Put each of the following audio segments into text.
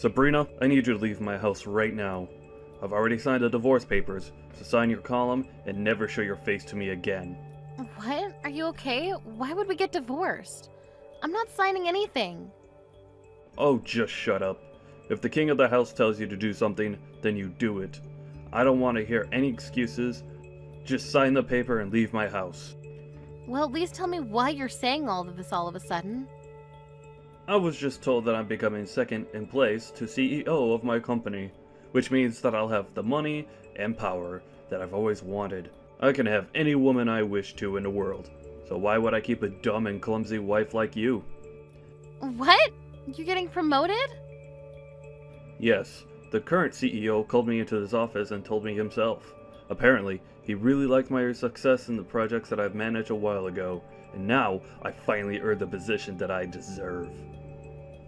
Sabrina, I need you to leave my house right now. I've already signed the divorce papers, so sign your column and never show your face to me again. What? Are you okay? Why would we get divorced? I'm not signing anything. Oh, just shut up. If the king of the house tells you to do something, then you do it. I don't want to hear any excuses. Just sign the paper and leave my house. Well, at least tell me why you're saying all of this all of a sudden. I was just told that I'm becoming second in place to CEO of my company, which means that I'll have the money and power that I've always wanted. I can have any woman I wish to in the world, so why would I keep a dumb and clumsy wife like you? What? You're getting promoted? Yes, the current CEO called me into his office and told me himself. Apparently, he really liked my success in the projects that I've managed a while ago, and now I finally earned the position that I deserve.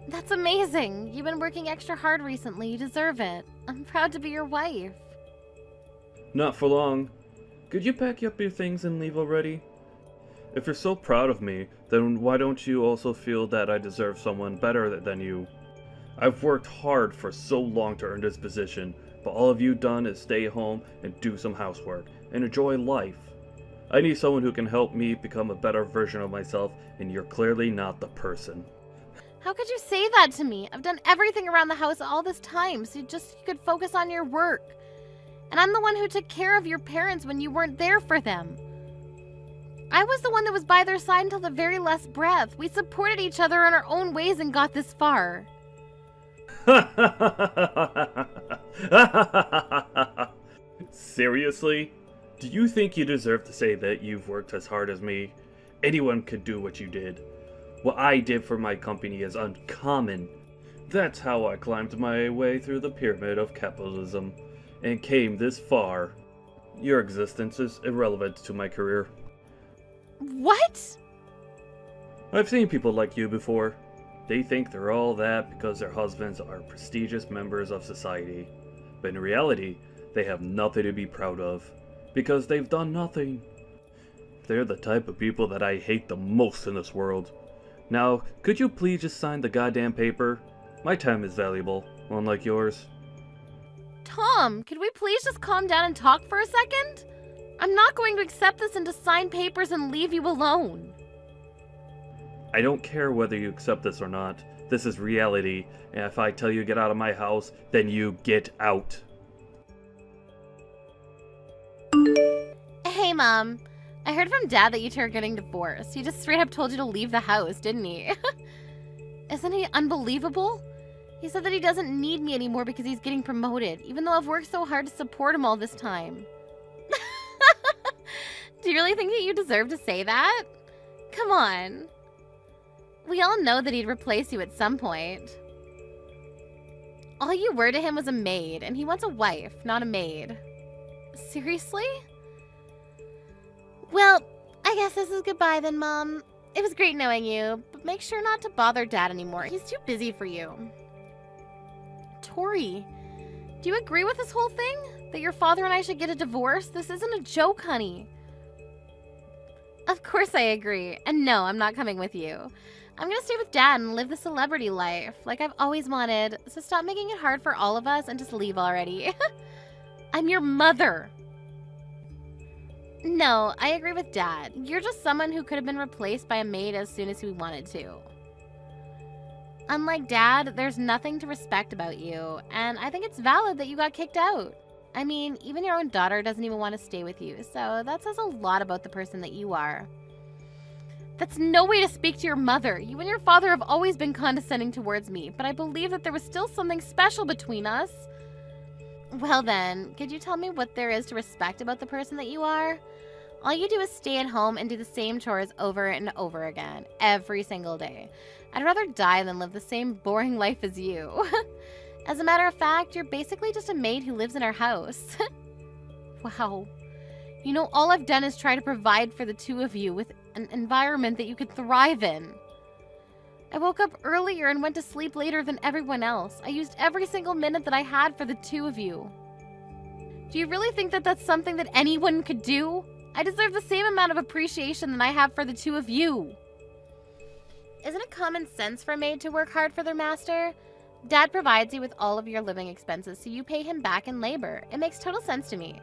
That's amazing. You've been working extra hard recently. You deserve it. I'm proud to be your wife. Not for long. Could you pack up your things and leave already? If you're so proud of me, then why don't you also feel that I deserve someone better than you? I've worked hard for so long to earn this position, but all of you done is stay home and do some housework and enjoy life. I need someone who can help me become a better version of myself, and you're clearly not the person. How could you say that to me? I've done everything around the house all this time, so you could focus on your work. And I'm the one who took care of your parents when you weren't there for them. I was the one that was by their side until the very last breath. We supported each other in our own ways and got this far. Seriously? Do you think you deserve to say that you've worked as hard as me? Anyone could do what you did. What I did for my company is uncommon. That's how I climbed my way through the pyramid of capitalism and came this far. Your existence is irrelevant to my career. What? I've seen people like you before. They think they're all that because their husbands are prestigious members of society. But in reality, they have nothing to be proud of, because they've done nothing. They're the type of people that I hate the most in this world. Now, could you please just sign the goddamn paper? My time is valuable, unlike yours. Tom, could we please just calm down and talk for a second? I'm not going to accept this and to sign papers and leave you alone. I don't care whether you accept this or not. This is reality, and if I tell you to get out of my house, then you get out. Hey, Mom. I heard from Dad that you two are getting divorced. He just straight up told you to leave the house, didn't he? Isn't he unbelievable? He said that he doesn't need me anymore because he's getting promoted, even though I've worked so hard to support him all this time. Do you really think that you deserve to say that? Come on. We all know that he'd replace you at some point. All you were to him was a maid, and he wants a wife, not a maid. Seriously? Well, I guess this is goodbye then, Mom. It was great knowing you, but make sure not to bother Dad anymore. He's too busy for you. Tori, do you agree with this whole thing? That your father and I should get a divorce? This isn't a joke, honey. Of course I agree. And no, I'm not coming with you. I'm gonna stay with Dad and live the celebrity life, like I've always wanted. So stop making it hard for all of us and just leave already. I'm your mother. No, I agree with Dad. You're just someone who could have been replaced by a maid as soon as we wanted to. Unlike Dad, there's nothing to respect about you, and I think it's valid that you got kicked out. I mean, even your own daughter doesn't even want to stay with you, so that says a lot about the person that you are. That's no way to speak to your mother. You and your father have always been condescending towards me, but I believe that there was still something special between us. Well then, could you tell me what there is to respect about the person that you are? All you do is stay at home and do the same chores over and over again, every single day. I'd rather die than live the same boring life as you. As a matter of fact, you're basically just a maid who lives in our house. Wow. You know, all I've done is try to provide for the two of you with an environment that you could thrive in. I woke up earlier and went to sleep later than everyone else. I used every single minute that I had for the two of you. Do you really think that that's something that anyone could do? I deserve the same amount of appreciation that I have for the two of you. Isn't it common sense for a maid to work hard for their master? Dad provides you with all of your living expenses, so you pay him back in labor. It makes total sense to me.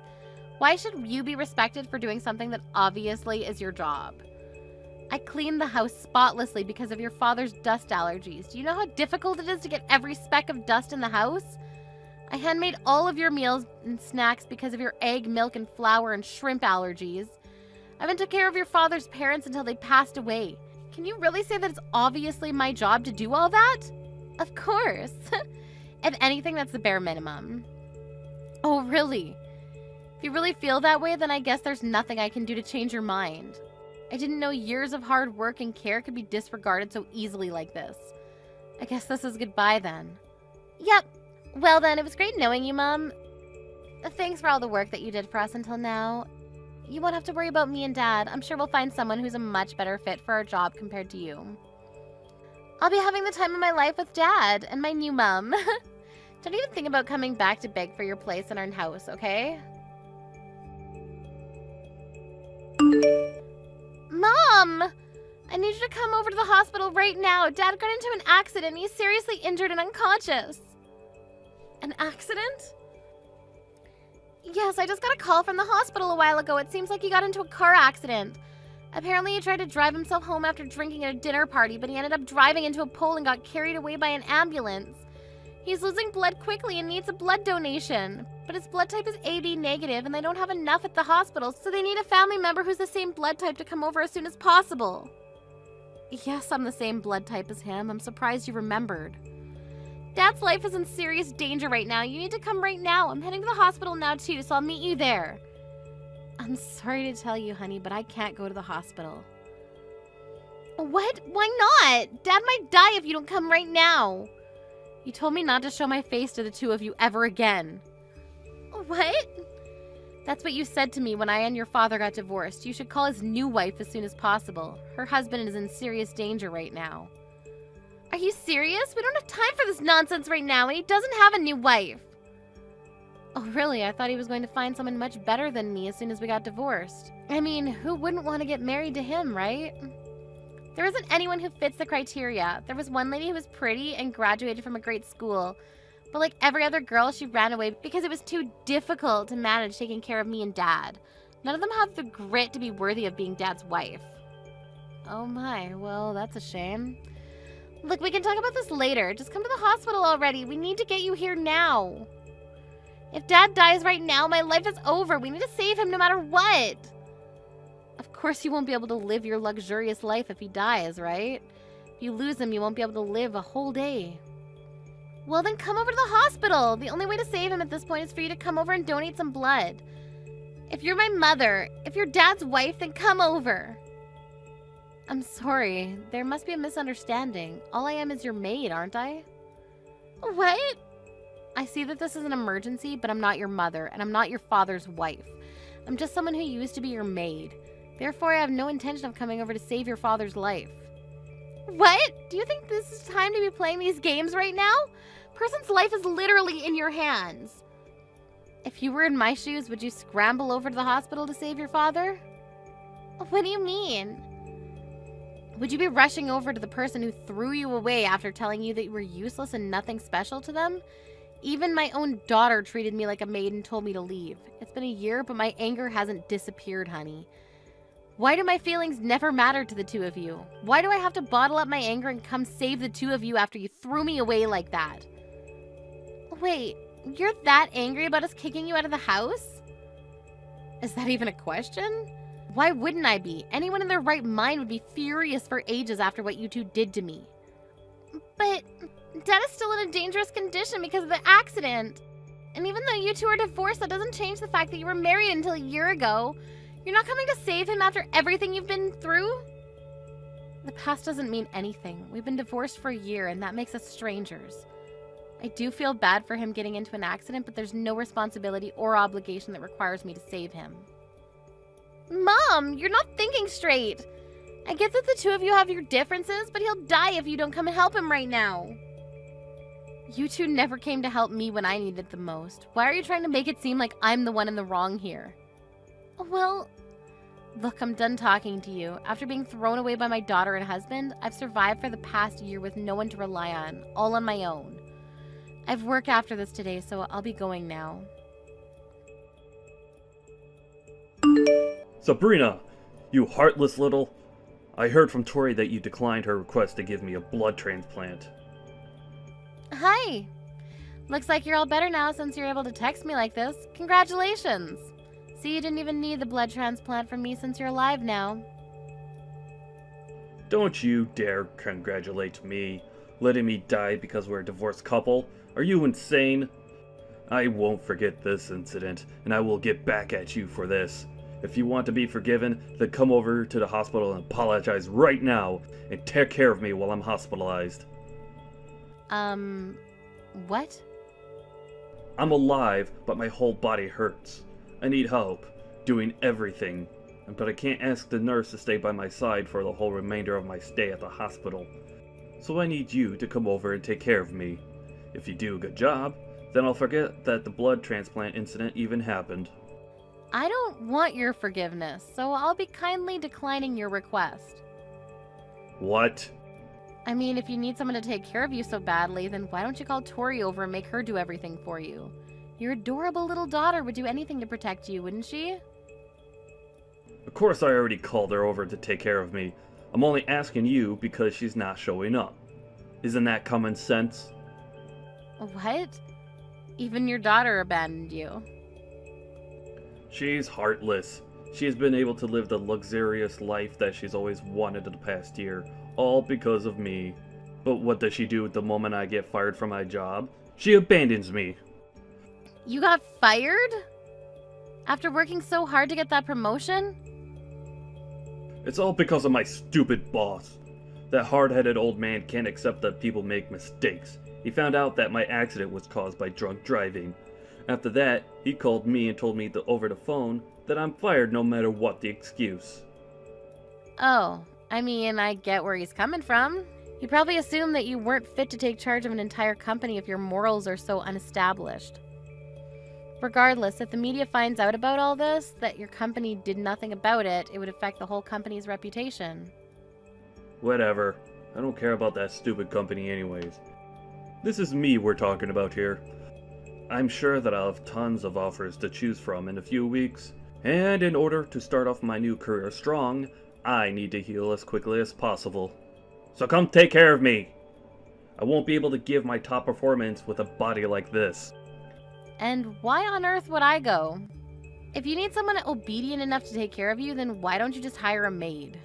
Why should you be respected for doing something that obviously is your job? I clean the house spotlessly because of your father's dust allergies. Do you know how difficult it is to get every speck of dust in the house? I handmade all of your meals and snacks because of your egg, milk, and flour and shrimp allergies. I even took care of your father's parents until they passed away. Can you really say that it's obviously my job to do all that? Of course. If anything, that's the bare minimum. Oh, really? If you really feel that way, then I guess there's nothing I can do to change your mind. I didn't know years of hard work and care could be disregarded so easily like this. I guess this is goodbye then. Yep. Well then, it was great knowing you, Mom. Thanks for all the work that you did for us until now. You won't have to worry about me and Dad. I'm sure we'll find someone who's a much better fit for our job compared to you. I'll be having the time of my life with Dad and my new mom. Don't even think about coming back to beg for your place in our house, okay? Mom! I need you to come over to the hospital right now. Dad got into an accident. He's seriously injured and unconscious. An accident? Yes, I just got a call from the hospital a while ago. It seems like he got into a car accident. Apparently he tried to drive himself home after drinking at a dinner party, but he ended up driving into a pole and got carried away by an ambulance. He's losing blood quickly and needs a blood donation. But his blood type is AB negative and they don't have enough at the hospital, so they need a family member who's the same blood type to come over as soon as possible. Yes, I'm the same blood type as him. I'm surprised you remembered. Dad's life is in serious danger right now. You need to come right now. I'm heading to the hospital now too, so I'll meet you there. I'm sorry to tell you, honey, but I can't go to the hospital. What? Why not? Dad might die if you don't come right now. You told me not to show my face to the two of you ever again. What? That's what you said to me when I and your father got divorced. You should call his new wife as soon as possible. Her husband is in serious danger right now. Are you serious? We don't have time for this nonsense right now, and he doesn't have a new wife. Oh, really? I thought he was going to find someone much better than me as soon as we got divorced. I mean, who wouldn't want to get married to him, right? There isn't anyone who fits the criteria. There was one lady who was pretty and graduated from a great school. But like every other girl, she ran away because it was too difficult to manage taking care of me and Dad. None of them have the grit to be worthy of being Dad's wife. Oh my, well, that's a shame. Look, we can talk about this later. Just come to the hospital already. We need to get you here now. If Dad dies right now, my life is over. We need to save him no matter what. Of course you won't be able to live your luxurious life if he dies, right? If you lose him, you won't be able to live a whole day. Well, then come over to the hospital. The only way to save him at this point is for you to come over and donate some blood. If you're my mother, if you're Dad's wife, then come over. I'm sorry. There must be a misunderstanding. All I am is your maid, aren't I? What? I see that this is an emergency, but I'm not your mother, and I'm not your father's wife. I'm just someone who used to be your maid. Therefore, I have no intention of coming over to save your father's life. What? Do you think this is time to be playing these games right now? Person's life is literally in your hands. If you were in my shoes, would you scramble over to the hospital to save your father? What do you mean? Would you be rushing over to the person who threw you away after telling you that you were useless and nothing special to them? Even my own daughter treated me like a maid and told me to leave. It's been a year, but my anger hasn't disappeared, honey. Why do my feelings never matter to the two of you? Why do I have to bottle up my anger and come save the two of you after you threw me away like that? Wait, you're that angry about us kicking you out of the house? Is that even a question? Why wouldn't I be? Anyone in their right mind would be furious for ages after what you two did to me. But Dad is still in a dangerous condition because of the accident. And even though you two are divorced, that doesn't change the fact that you were married until a year ago. You're not coming to save him after everything you've been through? The past doesn't mean anything. We've been divorced for a year, and that makes us strangers. I do feel bad for him getting into an accident, but there's no responsibility or obligation that requires me to save him. Mom, you're not thinking straight. I get that the two of you have your differences, but he'll die if you don't come and help him right now. You two never came to help me when I needed the most. Why are you trying to make it seem like I'm the one in the wrong here? Well, look, I'm done talking to you. After being thrown away by my daughter and husband, I've survived for the past year with no one to rely on, all on my own. I've work after this today, so I'll be going now. Sabrina, you heartless little... I heard from Tori that you declined her request to give me a blood transplant. Hi! Looks like you're all better now since you're able to text me like this. Congratulations! See, you didn't even need the blood transplant from me since you're alive now. Don't you dare congratulate me, letting me die because we're a divorced couple. Are you insane? I won't forget this incident, and I will get back at you for this. If you want to be forgiven, then come over to the hospital and apologize right now, and take care of me while I'm hospitalized. What? I'm alive, but my whole body hurts. I need help, doing everything. But I can't ask the nurse to stay by my side for the whole remainder of my stay at the hospital. So I need you to come over and take care of me. If you do a good job, then I'll forget that the blood transplant incident even happened. I don't want your forgiveness, so I'll be kindly declining your request. What? I mean, if you need someone to take care of you so badly, then why don't you call Tori over and make her do everything for you? Your adorable little daughter would do anything to protect you, wouldn't she? Of course I already called her over to take care of me. I'm only asking you because she's not showing up. Isn't that common sense? What? Even your daughter abandoned you. She's heartless. She has been able to live the luxurious life that she's always wanted in the past year, all because of me. But what does she do the moment I get fired from my job? She abandons me. You got fired? After working so hard to get that promotion? It's all because of my stupid boss. That hard-headed old man can't accept that people make mistakes. He found out that my accident was caused by drunk driving. After that, he called me and told me over the phone that I'm fired no matter what the excuse. Oh, I mean, I get where he's coming from. He probably assumed that you weren't fit to take charge of an entire company if your morals are so unestablished. Regardless, if the media finds out about all this, that your company did nothing about it, it would affect the whole company's reputation. Whatever. I don't care about that stupid company anyways. This is me we're talking about here. I'm sure that I'll have tons of offers to choose from in a few weeks. And in order to start off my new career strong, I need to heal as quickly as possible. So come take care of me! I won't be able to give my top performance with a body like this. And why on earth would I go? If you need someone obedient enough to take care of you, then why don't you just hire a maid?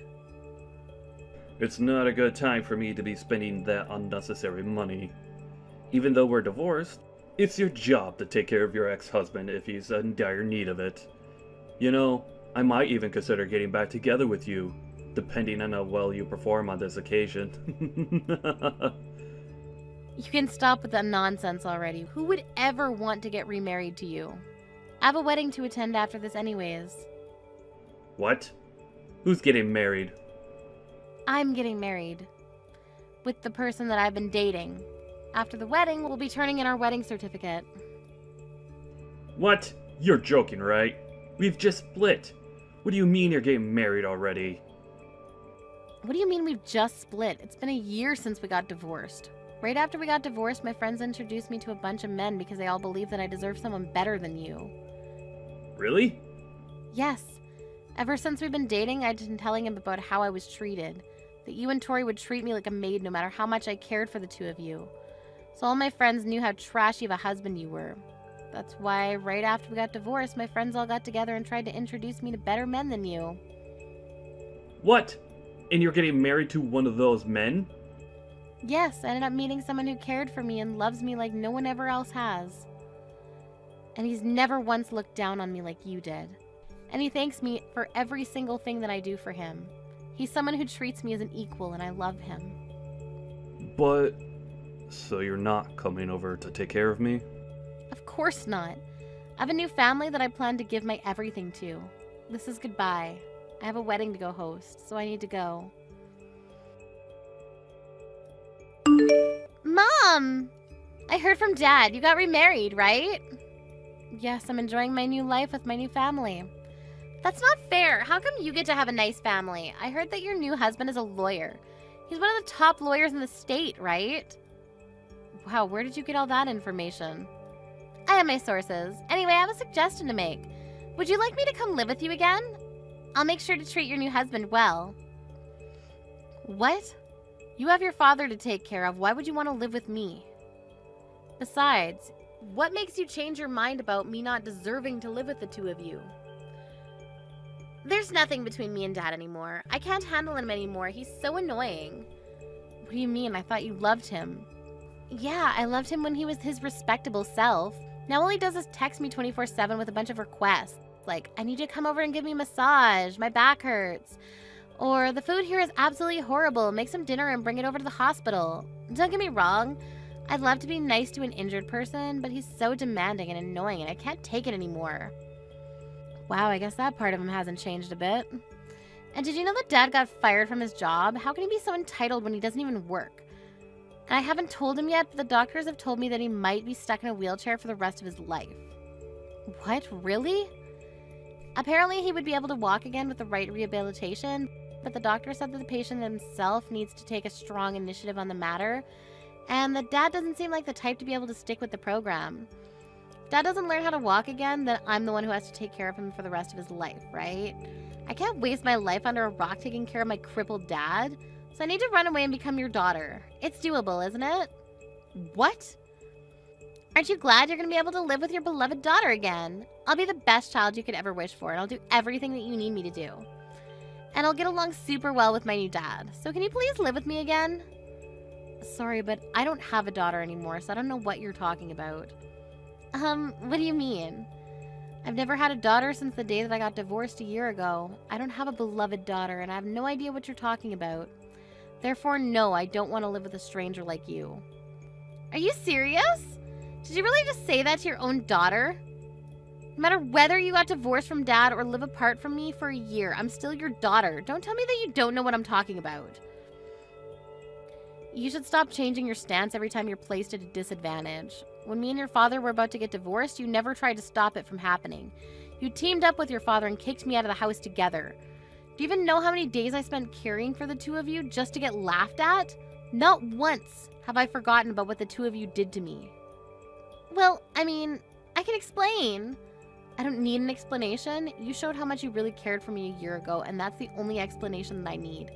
It's not a good time for me to be spending that unnecessary money. Even though we're divorced, it's your job to take care of your ex-husband if he's in dire need of it. You know, I might even consider getting back together with you, depending on how well you perform on this occasion. You can stop with that nonsense already. Who would ever want to get remarried to you? I have a wedding to attend after this anyways. What? Who's getting married? I'm getting married. With the person that I've been dating. After the wedding, we'll be turning in our wedding certificate. What? You're joking, right? We've just split. What do you mean you're getting married already? What do you mean we've just split? It's been a year since we got divorced. Right after we got divorced, my friends introduced me to a bunch of men because they all believe that I deserve someone better than you. Really? Yes. Ever since we've been dating, I've been telling him about how I was treated. That you and Tori would treat me like a maid no matter how much I cared for the two of you. So all my friends knew how trashy of a husband you were. That's why right after we got divorced, my friends all got together and tried to introduce me to better men than you. What? And you're getting married to one of those men? Yes, I ended up meeting someone who cared for me and loves me like no one ever else has. And he's never once looked down on me like you did. And he thanks me for every single thing that I do for him. He's someone who treats me as an equal and I love him. But... so you're not coming over to take care of me? Of course not. I have a new family that I plan to give my everything to. This is goodbye. I have a wedding to go host, so I need to go. Mom! I heard from Dad. You got remarried, right? Yes, I'm enjoying my new life with my new family. That's not fair. How come you get to have a nice family? I heard that your new husband is a lawyer. He's one of the top lawyers in the state, right? Wow, where did you get all that information? I have my sources. Anyway, I have a suggestion to make. Would you like me to come live with you again? I'll make sure to treat your new husband well. What? You have your father to take care of. Why would you want to live with me? Besides, what makes you change your mind about me not deserving to live with the two of you? There's nothing between me and Dad anymore. I can't handle him anymore. He's so annoying. What do you mean? I thought you loved him. Yeah, I loved him when he was his respectable self. Now all he does is text me 24/7 with a bunch of requests. Like, I need you to come over and give me a massage. My back hurts. Or, the food here is absolutely horrible. Make some dinner and bring it over to the hospital. Don't get me wrong. I'd love to be nice to an injured person, but he's so demanding and annoying and I can't take it anymore. Wow, I guess that part of him hasn't changed a bit. And did you know that Dad got fired from his job? How can he be so entitled when he doesn't even work? And I haven't told him yet, but the doctors have told me that he might be stuck in a wheelchair for the rest of his life. What? Really? Apparently, he would be able to walk again with the right rehabilitation, but the doctor said that the patient himself needs to take a strong initiative on the matter, and that Dad doesn't seem like the type to be able to stick with the program. If Dad doesn't learn how to walk again, then I'm the one who has to take care of him for the rest of his life, right? I can't waste my life under a rock taking care of my crippled dad, so I need to run away and become your daughter. It's doable, isn't it? What? Aren't you glad you're going to be able to live with your beloved daughter again? I'll be the best child you could ever wish for, and I'll do everything that you need me to do. And I'll get along super well with my new dad. So can you please live with me again? Sorry, but I don't have a daughter anymore, so I don't know what you're talking about. What do you mean? I've never had a daughter since the day that I got divorced a year ago. I don't have a beloved daughter, and I have no idea what you're talking about. Therefore, no, I don't want to live with a stranger like you. Are you serious? Did you really just say that to your own daughter? No matter whether you got divorced from Dad or live apart from me for a year, I'm still your daughter. Don't tell me that you don't know what I'm talking about. You should stop changing your stance every time you're placed at a disadvantage. When me and your father were about to get divorced, you never tried to stop it from happening. You teamed up with your father and kicked me out of the house together. Do you even know how many days I spent caring for the two of you just to get laughed at? Not once have I forgotten about what the two of you did to me. Well, I mean, I can explain. I don't need an explanation. You showed how much you really cared for me a year ago, and that's the only explanation that I need.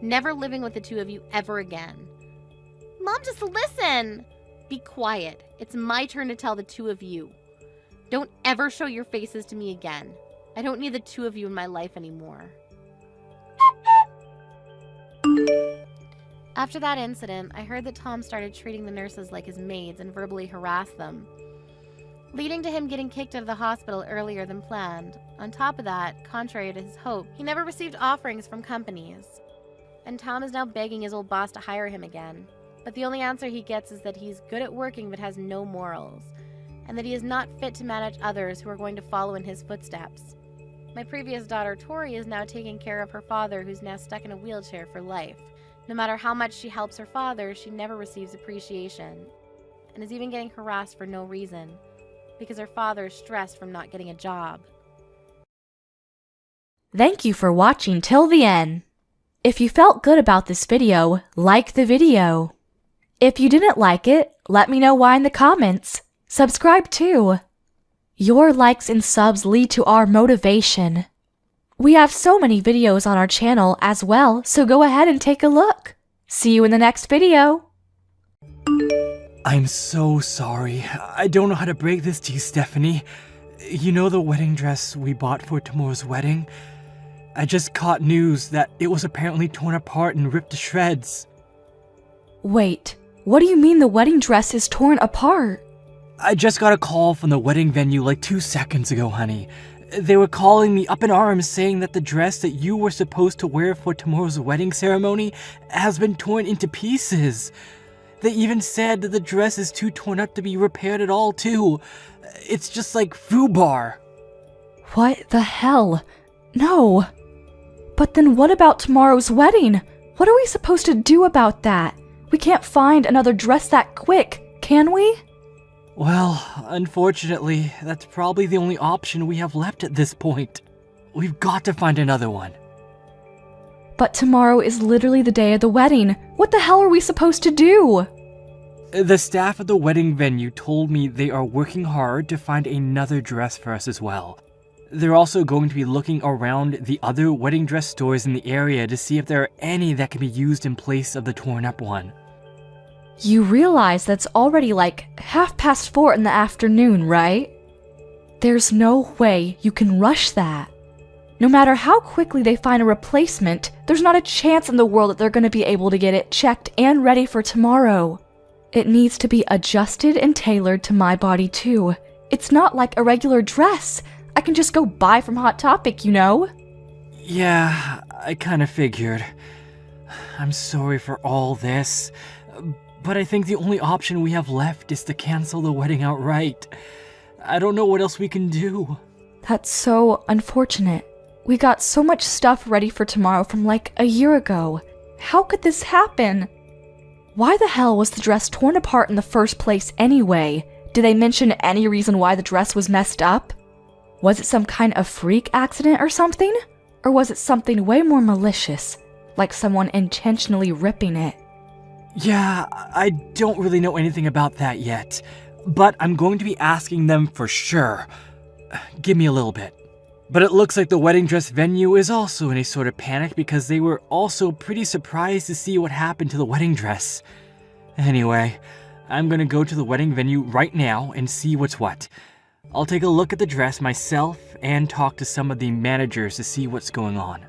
Never living with the two of you ever again. Mom, just listen. Be quiet. It's my turn to tell the two of you. Don't ever show your faces to me again. I don't need the two of you in my life anymore. After that incident, I heard that Tom started treating the nurses like his maids and verbally harassed them, leading to him getting kicked out of the hospital earlier than planned. On top of that, contrary to his hope, he never received offerings from companies. And Tom is now begging his old boss to hire him again. But the only answer he gets is that he's good at working but has no morals, and that he is not fit to manage others who are going to follow in his footsteps. My previous daughter, Tori, is now taking care of her father, who's now stuck in a wheelchair for life. No matter how much she helps her father, she never receives appreciation, and is even getting harassed for no reason, because her father is stressed from not getting a job. Thank you for watching till the end. If you felt good about this video, like the video. If you didn't like it, let me know why in the comments. Subscribe too. Your likes and subs lead to our motivation. We have so many videos on our channel as well, so go ahead and take a look. See you in the next video. I'm so sorry. I don't know how to break this to you, Stephanie. You know the wedding dress we bought for tomorrow's wedding? I just caught news that it was apparently torn apart and ripped to shreds. Wait, what do you mean the wedding dress is torn apart? I just got a call from the wedding venue like 2 seconds ago, honey. They were calling me up in arms saying that the dress that you were supposed to wear for tomorrow's wedding ceremony has been torn into pieces. They even said that the dress is too torn up to be repaired at all, too. It's just like FUBAR. What the hell? No. But then what about tomorrow's wedding? What are we supposed to do about that? We can't find another dress that quick, can we? Well, unfortunately, that's probably the only option we have left at this point. We've got to find another one. But tomorrow is literally the day of the wedding. What the hell are we supposed to do? The staff at the wedding venue told me they are working hard to find another dress for us as well. They're also going to be looking around the other wedding dress stores in the area to see if there are any that can be used in place of the torn up one. You realize that's already like 4:30 in the afternoon, right? There's no way you can rush that. No matter how quickly they find a replacement, there's not a chance in the world that they're going to be able to get it checked and ready for tomorrow. It needs to be adjusted and tailored to my body too. It's not like a regular dress I can just go buy from Hot Topic, you know? Yeah, I kinda figured. I'm sorry for all this, but I think the only option we have left is to cancel the wedding outright. I don't know what else we can do. That's so unfortunate. We got so much stuff ready for tomorrow from like a year ago. How could this happen? Why the hell was the dress torn apart in the first place anyway? Did they mention any reason why the dress was messed up? Was it some kind of freak accident or something? Or was it something way more malicious, like someone intentionally ripping it? Yeah, I don't really know anything about that yet, but I'm going to be asking them for sure. Give me a little bit. But it looks like the wedding dress venue is also in a sort of panic because they were also pretty surprised to see what happened to the wedding dress. Anyway, I'm gonna go to the wedding venue right now and see what's what. I'll take a look at the dress myself and talk to some of the managers to see what's going on.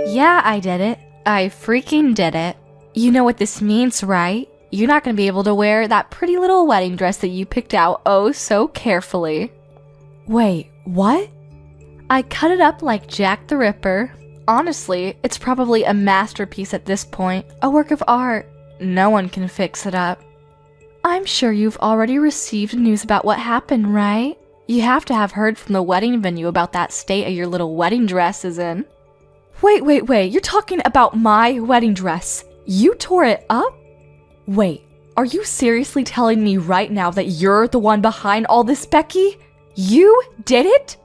Yeah, I did it. I freaking did it. You know what this means, right? You're not going to be able to wear that pretty little wedding dress that you picked out oh so carefully. Wait, what? I cut it up like Jack the Ripper. Honestly, it's probably a masterpiece at this point, a work of art. No one can fix it up. I'm sure you've already received news about what happened, right? You have to have heard from the wedding venue about that state of your little wedding dress is in. Wait, you're talking about my wedding dress? You tore it up? Wait, are you seriously telling me right now that you're the one behind all this, Becky? You did it?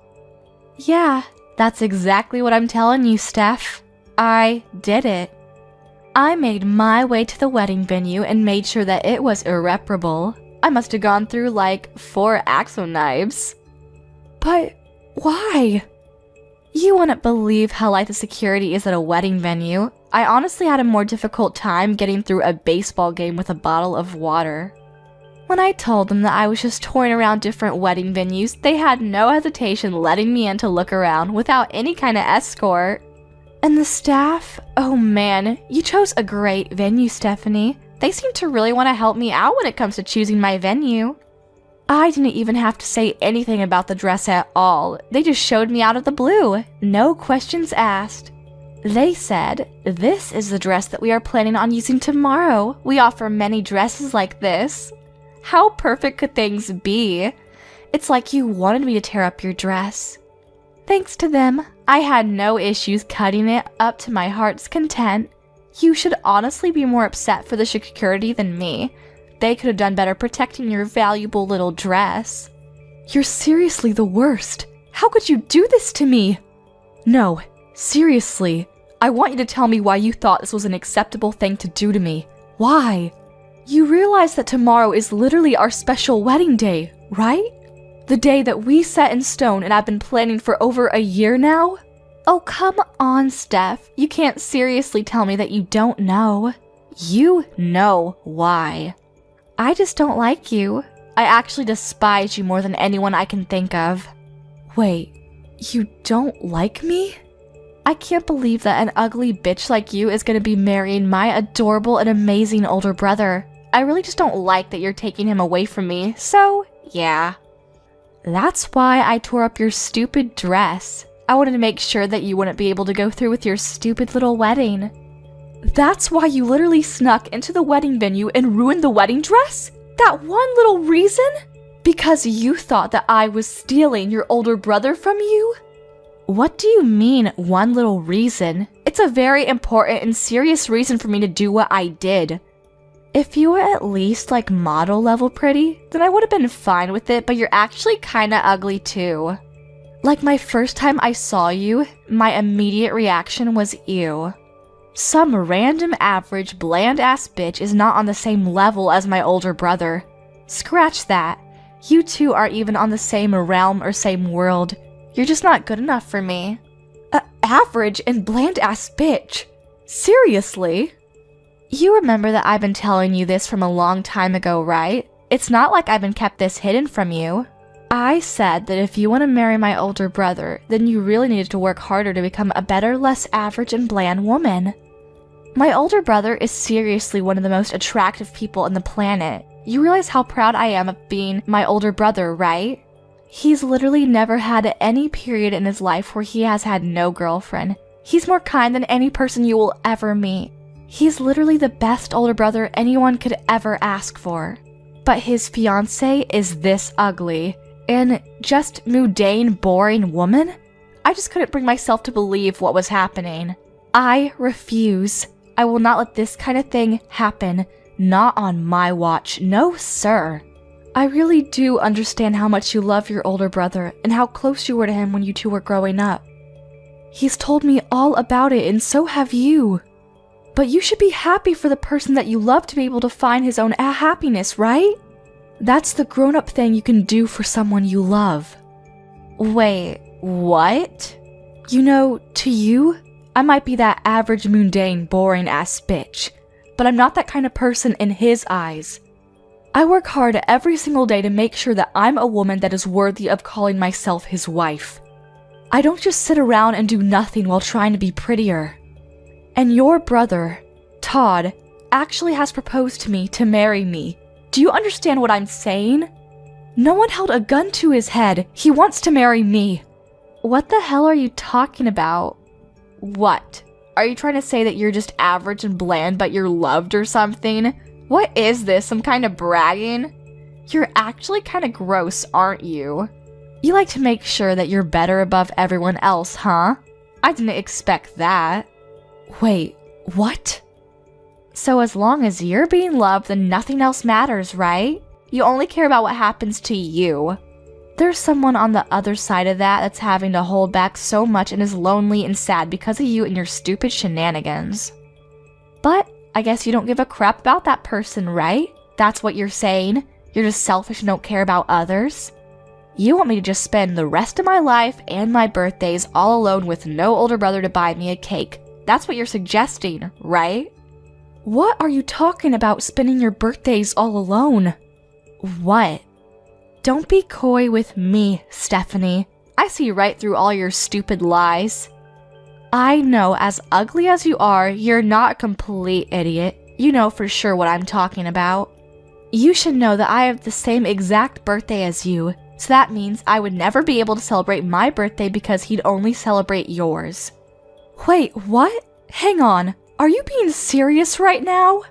Yeah, that's exactly what I'm telling you, Steph. I did it. I made my way to the wedding venue and made sure that it was irreparable. I must have gone through like 4 Axo knives. But why? You wouldn't believe how light the security is at a wedding venue. I honestly had a more difficult time getting through a baseball game with a bottle of water. When I told them that I was just touring around different wedding venues, they had no hesitation letting me in to look around without any kind of escort. And the staff? Oh man, you chose a great venue, Stephanie. They seem to really want to help me out when it comes to choosing my venue. I didn't even have to say anything about the dress at all. They just showed me out of the blue. No questions asked. They said, "This is the dress that we are planning on using tomorrow. We offer many dresses like this." How perfect could things be? It's like you wanted me to tear up your dress. Thanks to them, I had no issues cutting it up to my heart's content. You should honestly be more upset for the security than me. They could have done better protecting your valuable little dress. You're seriously the worst. How could you do this to me? No, seriously. I want you to tell me why you thought this was an acceptable thing to do to me. Why? You realize that tomorrow is literally our special wedding day, right? The day that we set in stone and I've been planning for over a year now? Oh, come on, Steph. You can't seriously tell me that you don't know. You know why. I just don't like you. I actually despise you more than anyone I can think of. Wait, you don't like me? I can't believe that an ugly bitch like you is gonna be marrying my adorable and amazing older brother. I really just don't like that you're taking him away from me, so yeah. That's why I tore up your stupid dress. I wanted to make sure that you wouldn't be able to go through with your stupid little wedding. That's why you literally snuck into the wedding venue and ruined the wedding dress? That one little reason? Because you thought that I was stealing your older brother from you? What do you mean, one little reason? It's a very important and serious reason for me to do what I did. If you were at least like model level pretty, then I would have been fine with it, but you're actually kinda ugly too. Like my first time I saw you, my immediate reaction was ew. Some random average bland-ass bitch is not on the same level as my older brother. Scratch that. You two aren't even on the same realm or same world. You're just not good enough for me. Average and bland-ass bitch? Seriously? You remember that I've been telling you this from a long time ago, right? It's not like I've been kept this hidden from you. I said that if you want to marry my older brother, then you really needed to work harder to become a better, less average and bland woman. My older brother is seriously one of the most attractive people on the planet. You realize how proud I am of being my older brother, right? He's literally never had any period in his life where he has had no girlfriend. He's more kind than any person you will ever meet. He's literally the best older brother anyone could ever ask for. But his fiancée is this ugly and just mundane, boring woman? I just couldn't bring myself to believe what was happening. I refuse. I will not let this kind of thing happen. Not on my watch. No, sir. I really do understand how much you love your older brother and how close you were to him when you two were growing up. He's told me all about it, and so have you. But you should be happy for the person that you love to be able to find his own happiness, right? That's the grown-up thing you can do for someone you love. Wait, what? You know, to you, I might be that average, mundane, boring-ass bitch, but I'm not that kind of person in his eyes. I work hard every single day to make sure that I'm a woman that is worthy of calling myself his wife. I don't just sit around and do nothing while trying to be prettier. And your brother, Todd, actually has proposed to me to marry me. Do you understand what I'm saying? No one held a gun to his head. He wants to marry me. What the hell are you talking about? What? Are you trying to say that you're just average and bland but you're loved or something? What is this, some kind of bragging? You're actually kind of gross, aren't you? You like to make sure that you're better above everyone else, huh? I didn't expect that. Wait, what? So as long as you're being loved, then nothing else matters, right? You only care about what happens to you. There's someone on the other side of that that's having to hold back so much and is lonely and sad because of you and your stupid shenanigans. But I guess you don't give a crap about that person, right? That's what you're saying? You're just selfish and don't care about others? You want me to just spend the rest of my life and my birthdays all alone with no older brother to buy me a cake. That's what you're suggesting, right? What are you talking about, spending your birthdays all alone? What? Don't be coy with me, Stephanie. I see right through all your stupid lies. I know, as ugly as you are, you're not a complete idiot. You know for sure what I'm talking about. You should know that I have the same exact birthday as you, so that means I would never be able to celebrate my birthday because he'd only celebrate yours. Wait, what? Hang on. Are you being serious right now?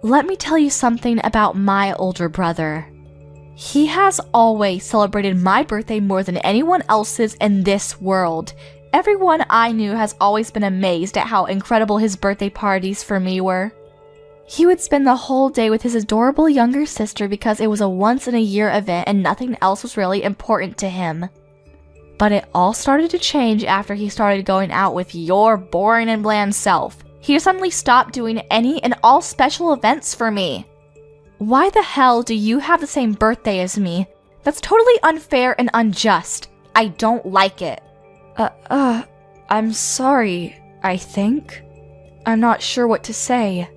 Let me tell you something about my older brother. He has always celebrated my birthday more than anyone else's in this world. Everyone I knew has always been amazed at how incredible his birthday parties for me were. He would spend the whole day with his adorable younger sister because it was a once-in-a-year event and nothing else was really important to him. But it all started to change after he started going out with your boring and bland self. He suddenly stopped doing any and all special events for me. Why the hell do you have the same birthday as me? That's totally unfair and unjust. I don't like it. I'm sorry, I think. I'm not sure what to say.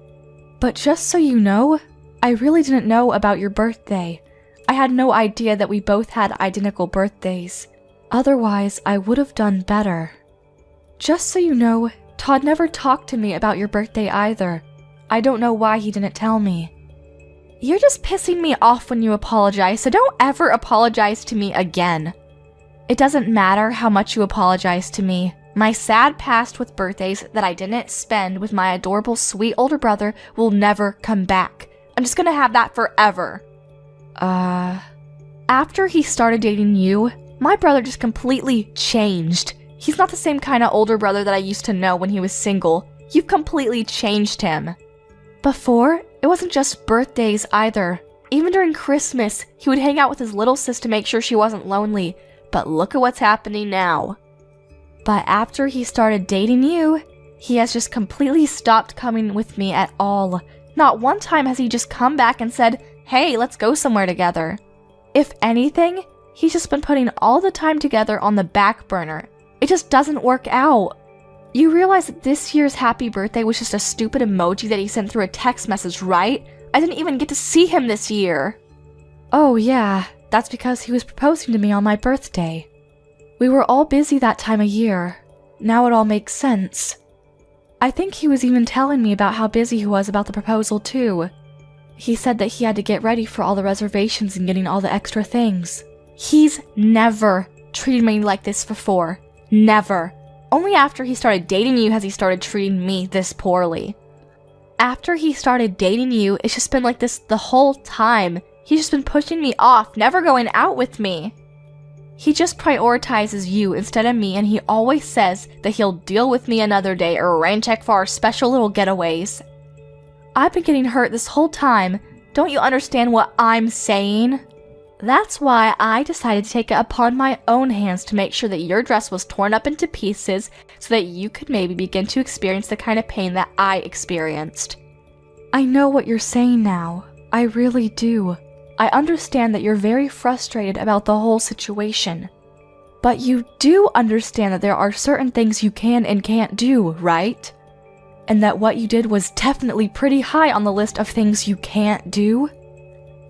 But just so you know, I really didn't know about your birthday. I had no idea that we both had identical birthdays. Otherwise, I would have done better. Just so you know, Todd never talked to me about your birthday either. I don't know why he didn't tell me. You're just pissing me off when you apologize, so don't ever apologize to me again. It doesn't matter how much you apologize to me. My sad past with birthdays that I didn't spend with my adorable sweet older brother will never come back. I'm just gonna have that forever. After he started dating you, my brother just completely changed. He's not the same kind of older brother that I used to know when he was single. You've completely changed him. Before, it wasn't just birthdays either. Even during Christmas, he would hang out with his little sis to make sure she wasn't lonely. But look at what's happening now. But after he started dating you, He has just completely stopped coming with me at all. Not one time has he just come back and said, "Hey, let's go somewhere together." If anything, he's just been putting all the time together on the back burner. It just doesn't work out. You realize that this year's happy birthday was just a stupid emoji that he sent through a text message, right? I didn't even get to see him this year. Oh yeah, that's because he was proposing to me on my birthday. We were all busy that time of year. Now it all makes sense. I think he was even telling me about how busy he was about the proposal too. He said that he had to get ready for all the reservations and getting all the extra things. He's never treated me like this before. Never. Only after he started dating you has he started treating me this poorly. After he started dating you, it's just been like this the whole time. He's just been pushing me off, never going out with me. He just prioritizes you instead of me, and he always says that he'll deal with me another day or rain check for our special little getaways. I've been getting hurt this whole time. Don't you understand what I'm saying? That's why I decided to take it upon my own hands to make sure that your dress was torn up into pieces so that you could maybe begin to experience the kind of pain that I experienced. I know what you're saying now. I really do. I understand that you're very frustrated about the whole situation. But you do understand that there are certain things you can and can't do, right? And that what you did was definitely pretty high on the list of things you can't do.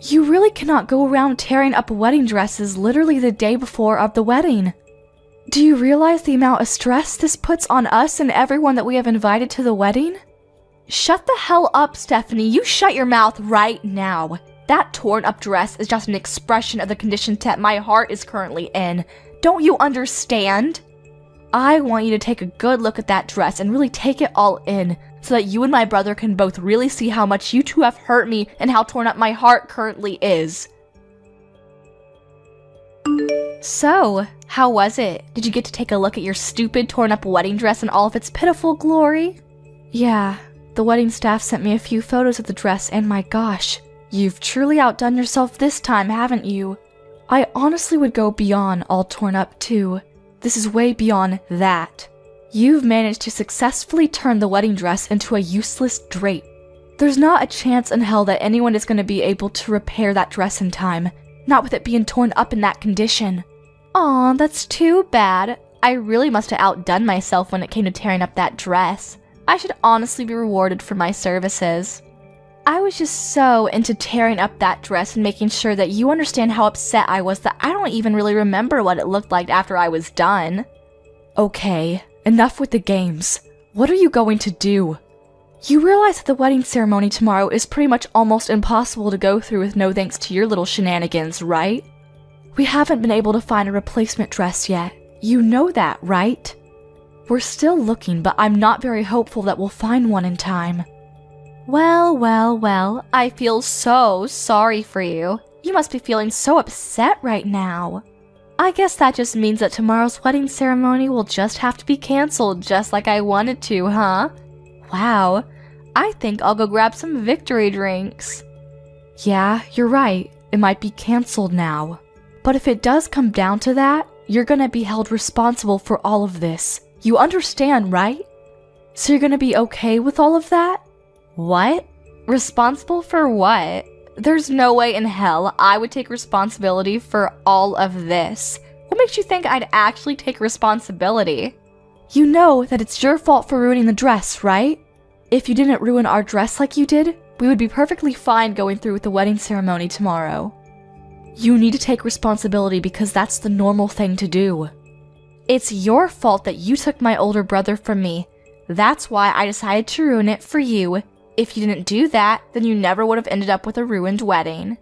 You really cannot go around tearing up wedding dresses literally the day before of the wedding. Do you realize the amount of stress this puts on us and everyone that we have invited to the wedding? Shut the hell up, Stephanie. You shut your mouth right now. That torn up dress is just an expression of the condition that my heart is currently in. Don't you understand? I want you to take a good look at that dress and really take it all in, so that you and my brother can both really see how much you two have hurt me and how torn up my heart currently is. So, how was it? Did you get to take a look at your stupid torn up wedding dress in all of its pitiful glory? Yeah, the wedding staff sent me a few photos of the dress, and my gosh, you've truly outdone yourself this time, haven't you? I honestly would go beyond all torn up too. This is way beyond that. You've managed to successfully turn the wedding dress into a useless drape. There's not a chance in hell that anyone is going to be able to repair that dress in time, not with it being torn up in that condition. Aw, that's too bad. I really must have outdone myself when it came to tearing up that dress. I should honestly be rewarded for my services. I was just so into tearing up that dress and making sure that you understand how upset I was that I don't even really remember what it looked like after I was done. Okay, enough with the games. What are you going to do? You realize that the wedding ceremony tomorrow is pretty much almost impossible to go through with no thanks to your little shenanigans, right? We haven't been able to find a replacement dress yet. You know that, right? We're still looking, but I'm not very hopeful that we'll find one in time. Well, I feel so sorry for you. You must be feeling so upset right now. I guess that just means that tomorrow's wedding ceremony will just have to be canceled just like I wanted to, huh? Wow, I think I'll go grab some victory drinks. Yeah, you're right. It might be canceled now. But if it does come down to that, you're gonna be held responsible for all of this. You understand, right? So you're gonna be okay with all of that? What? Responsible for what? There's no way in hell I would take responsibility for all of this. What makes you think I'd actually take responsibility? You know that it's your fault for ruining the dress, right? If you didn't ruin our dress like you did, we would be perfectly fine going through with the wedding ceremony tomorrow. You need to take responsibility because that's the normal thing to do. It's your fault that you took my older brother from me. That's why I decided to ruin it for you. If you didn't do that, then you never would have ended up with a ruined wedding.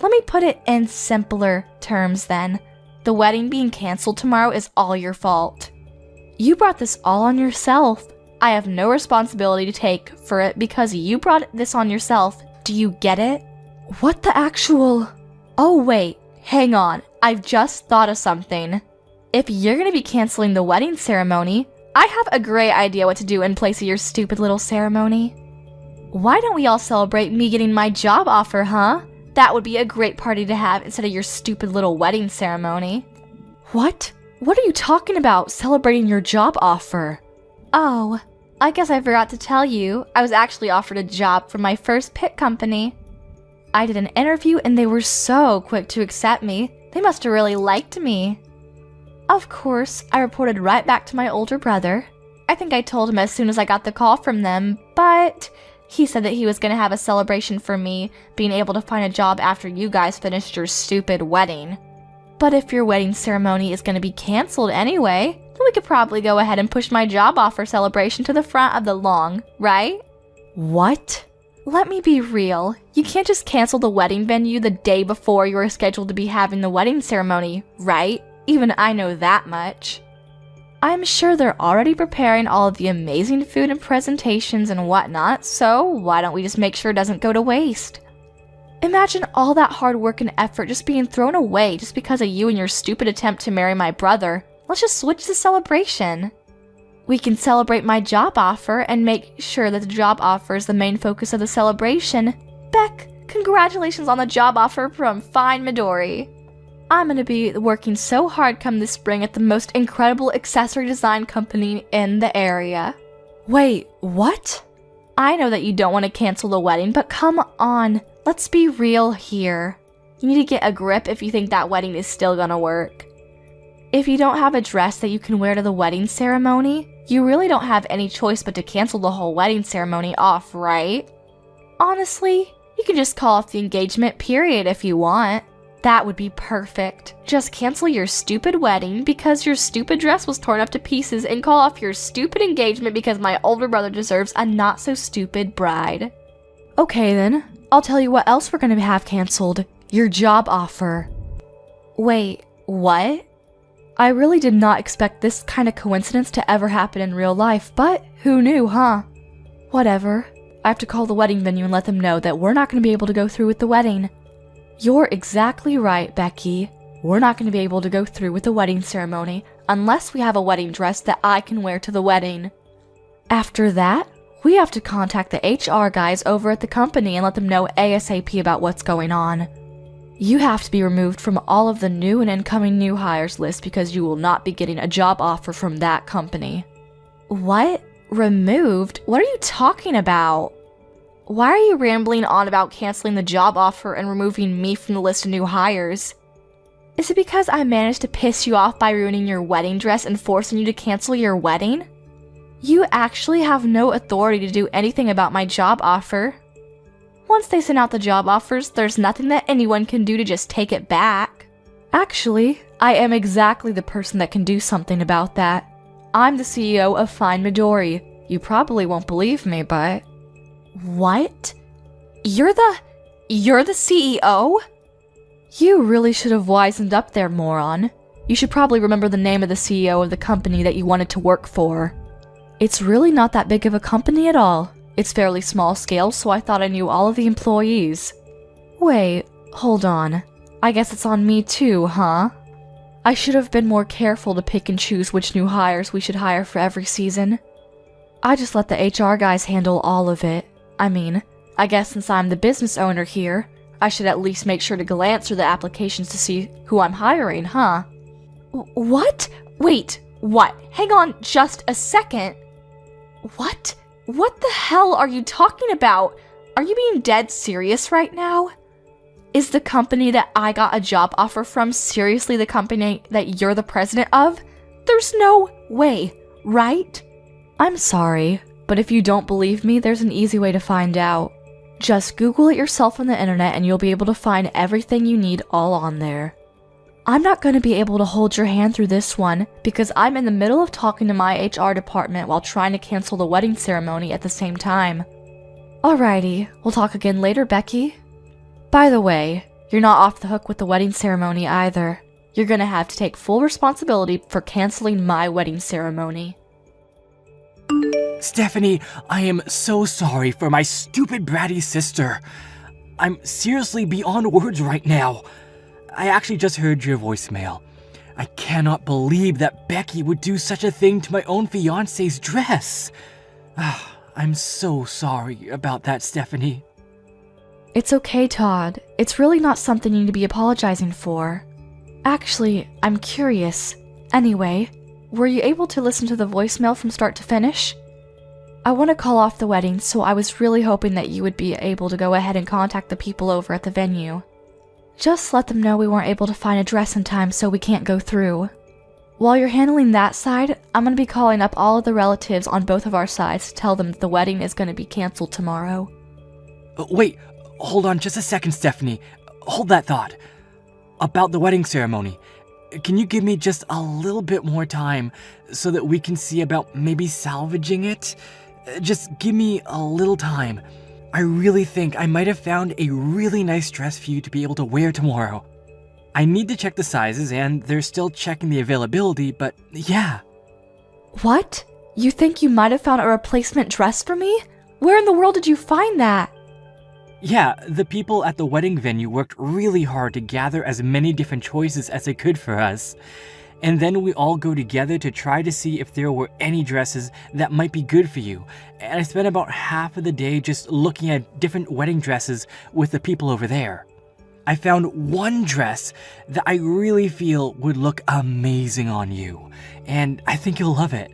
Let me put it in simpler terms then. The wedding being canceled tomorrow is all your fault. You brought this all on yourself. I have no responsibility to take for it because you brought this on yourself. Do you get it? What the actual... Oh wait, hang on. I've just thought of something. If you're gonna be canceling the wedding ceremony, I have a great idea what to do in place of your stupid little ceremony. Why don't we all celebrate me getting my job offer, huh? That would be a great party to have instead of your stupid little wedding ceremony. What? What are you talking about, celebrating your job offer? Oh, I guess I forgot to tell you, I was actually offered a job from my first pit company. I did an interview and they were so quick to accept me. They must have really liked me. Of course, I reported right back to my older brother. I think I told him as soon as I got the call from them, but he said that he was going to have a celebration for me being able to find a job after you guys finished your stupid wedding. But if your wedding ceremony is going to be canceled anyway, then we could probably go ahead and push my job offer celebration to the front of the lawn, right? What? Let me be real. You can't just cancel the wedding venue the day before you are scheduled to be having the wedding ceremony, right? Even I know that much. I'm sure they're already preparing all of the amazing food and presentations and whatnot, so why don't we just make sure it doesn't go to waste? Imagine all that hard work and effort just being thrown away just because of you and your stupid attempt to marry my brother. Let's just switch the celebration. We can celebrate my job offer and make sure that the job offer is the main focus of the celebration. Beck, congratulations on the job offer from Fine Midori. I'm gonna be working so hard come this spring at the most incredible accessory design company in the area. Wait, what? I know that you don't want to cancel the wedding, but come on, let's be real here. You need to get a grip if you think that wedding is still gonna work. If you don't have a dress that you can wear to the wedding ceremony, you really don't have any choice but to cancel the whole wedding ceremony off, right? Honestly, you can just call off the engagement period if you want. That would be perfect. Just cancel your stupid wedding because your stupid dress was torn up to pieces and call off your stupid engagement because my older brother deserves a not-so-stupid bride. Okay then, I'll tell you what else we're gonna have canceled. Your job offer. Wait, what? I really did not expect this kind of coincidence to ever happen in real life, but who knew, huh? Whatever. I have to call the wedding venue and let them know that we're not going to be able to go through with the wedding. You're exactly right, Becky. We're not going to be able to go through with the wedding ceremony unless we have a wedding dress that I can wear to the wedding. After that, we have to contact the HR guys over at the company and let them know ASAP about what's going on. You have to be removed from all of the new and incoming new hires list because you will not be getting a job offer from that company. What? Removed? What are you talking about? Why are you rambling on about canceling the job offer and removing me from the list of new hires? Is it because I managed to piss you off by ruining your wedding dress and forcing you to cancel your wedding? You actually have no authority to do anything about my job offer. Once they send out the job offers, there's nothing that anyone can do to just take it back. Actually, I am exactly the person that can do something about that. I'm the CEO of Fine Midori. You probably won't believe me, but... What? You're the CEO? You really should have wisened up there, moron. You should probably remember the name of the CEO of the company that you wanted to work for. It's really not that big of a company at all. It's fairly small scale, so I thought I knew all of the employees. Wait, hold on. I guess it's on me too, huh? I should have been more careful to pick and choose which new hires we should hire for every season. I just let the HR guys handle all of it. I mean, I guess since I'm the business owner here, I should at least make sure to glance through the applications to see who I'm hiring, huh? What? Wait, what? Hang on just a second. What? What the hell are you talking about? Are you being dead serious right now? Is the company that I got a job offer from seriously the company that you're the president of? There's no way, right? I'm sorry, but if you don't believe me, there's an easy way to find out. Just Google it yourself on the internet and you'll be able to find everything you need all on there. I'm not going to be able to hold your hand through this one because I'm in the middle of talking to my HR department while trying to cancel the wedding ceremony at the same time. Alrighty, we'll talk again later, Becky. By the way, you're not off the hook with the wedding ceremony either. You're going to have to take full responsibility for canceling my wedding ceremony. Stephanie, I am so sorry for my stupid bratty sister. I'm seriously beyond words right now. I actually just heard your voicemail. I cannot believe that Becky would do such a thing to my own fiance's dress. I'm so sorry about that, Stephanie. It's okay, Todd. It's really not something you need to be apologizing for. Actually, I'm curious. Anyway, were you able to listen to the voicemail from start to finish? I want to call off the wedding, so I was really hoping that you would be able to go ahead and contact the people over at the venue. Just let them know we weren't able to find a dress in time, so we can't go through. While you're handling that side, I'm going to be calling up all of the relatives on both of our sides to tell them that the wedding is going to be canceled tomorrow. Wait, hold on just a second, Stephanie. Hold that thought. About the wedding ceremony. Can you give me just a little bit more time so that we can see about maybe salvaging it? Just give me a little time. I really think I might have found a really nice dress for you to be able to wear tomorrow. I need to check the sizes, and they're still checking the availability, but yeah. What? You think you might have found a replacement dress for me? Where in the world did you find that? Yeah, the people at the wedding venue worked really hard to gather as many different choices as they could for us. And then we all go together to try to see if there were any dresses that might be good for you. And I spent about half of the day just looking at different wedding dresses with the people over there. I found one dress that I really feel would look amazing on you, and I think you'll love it.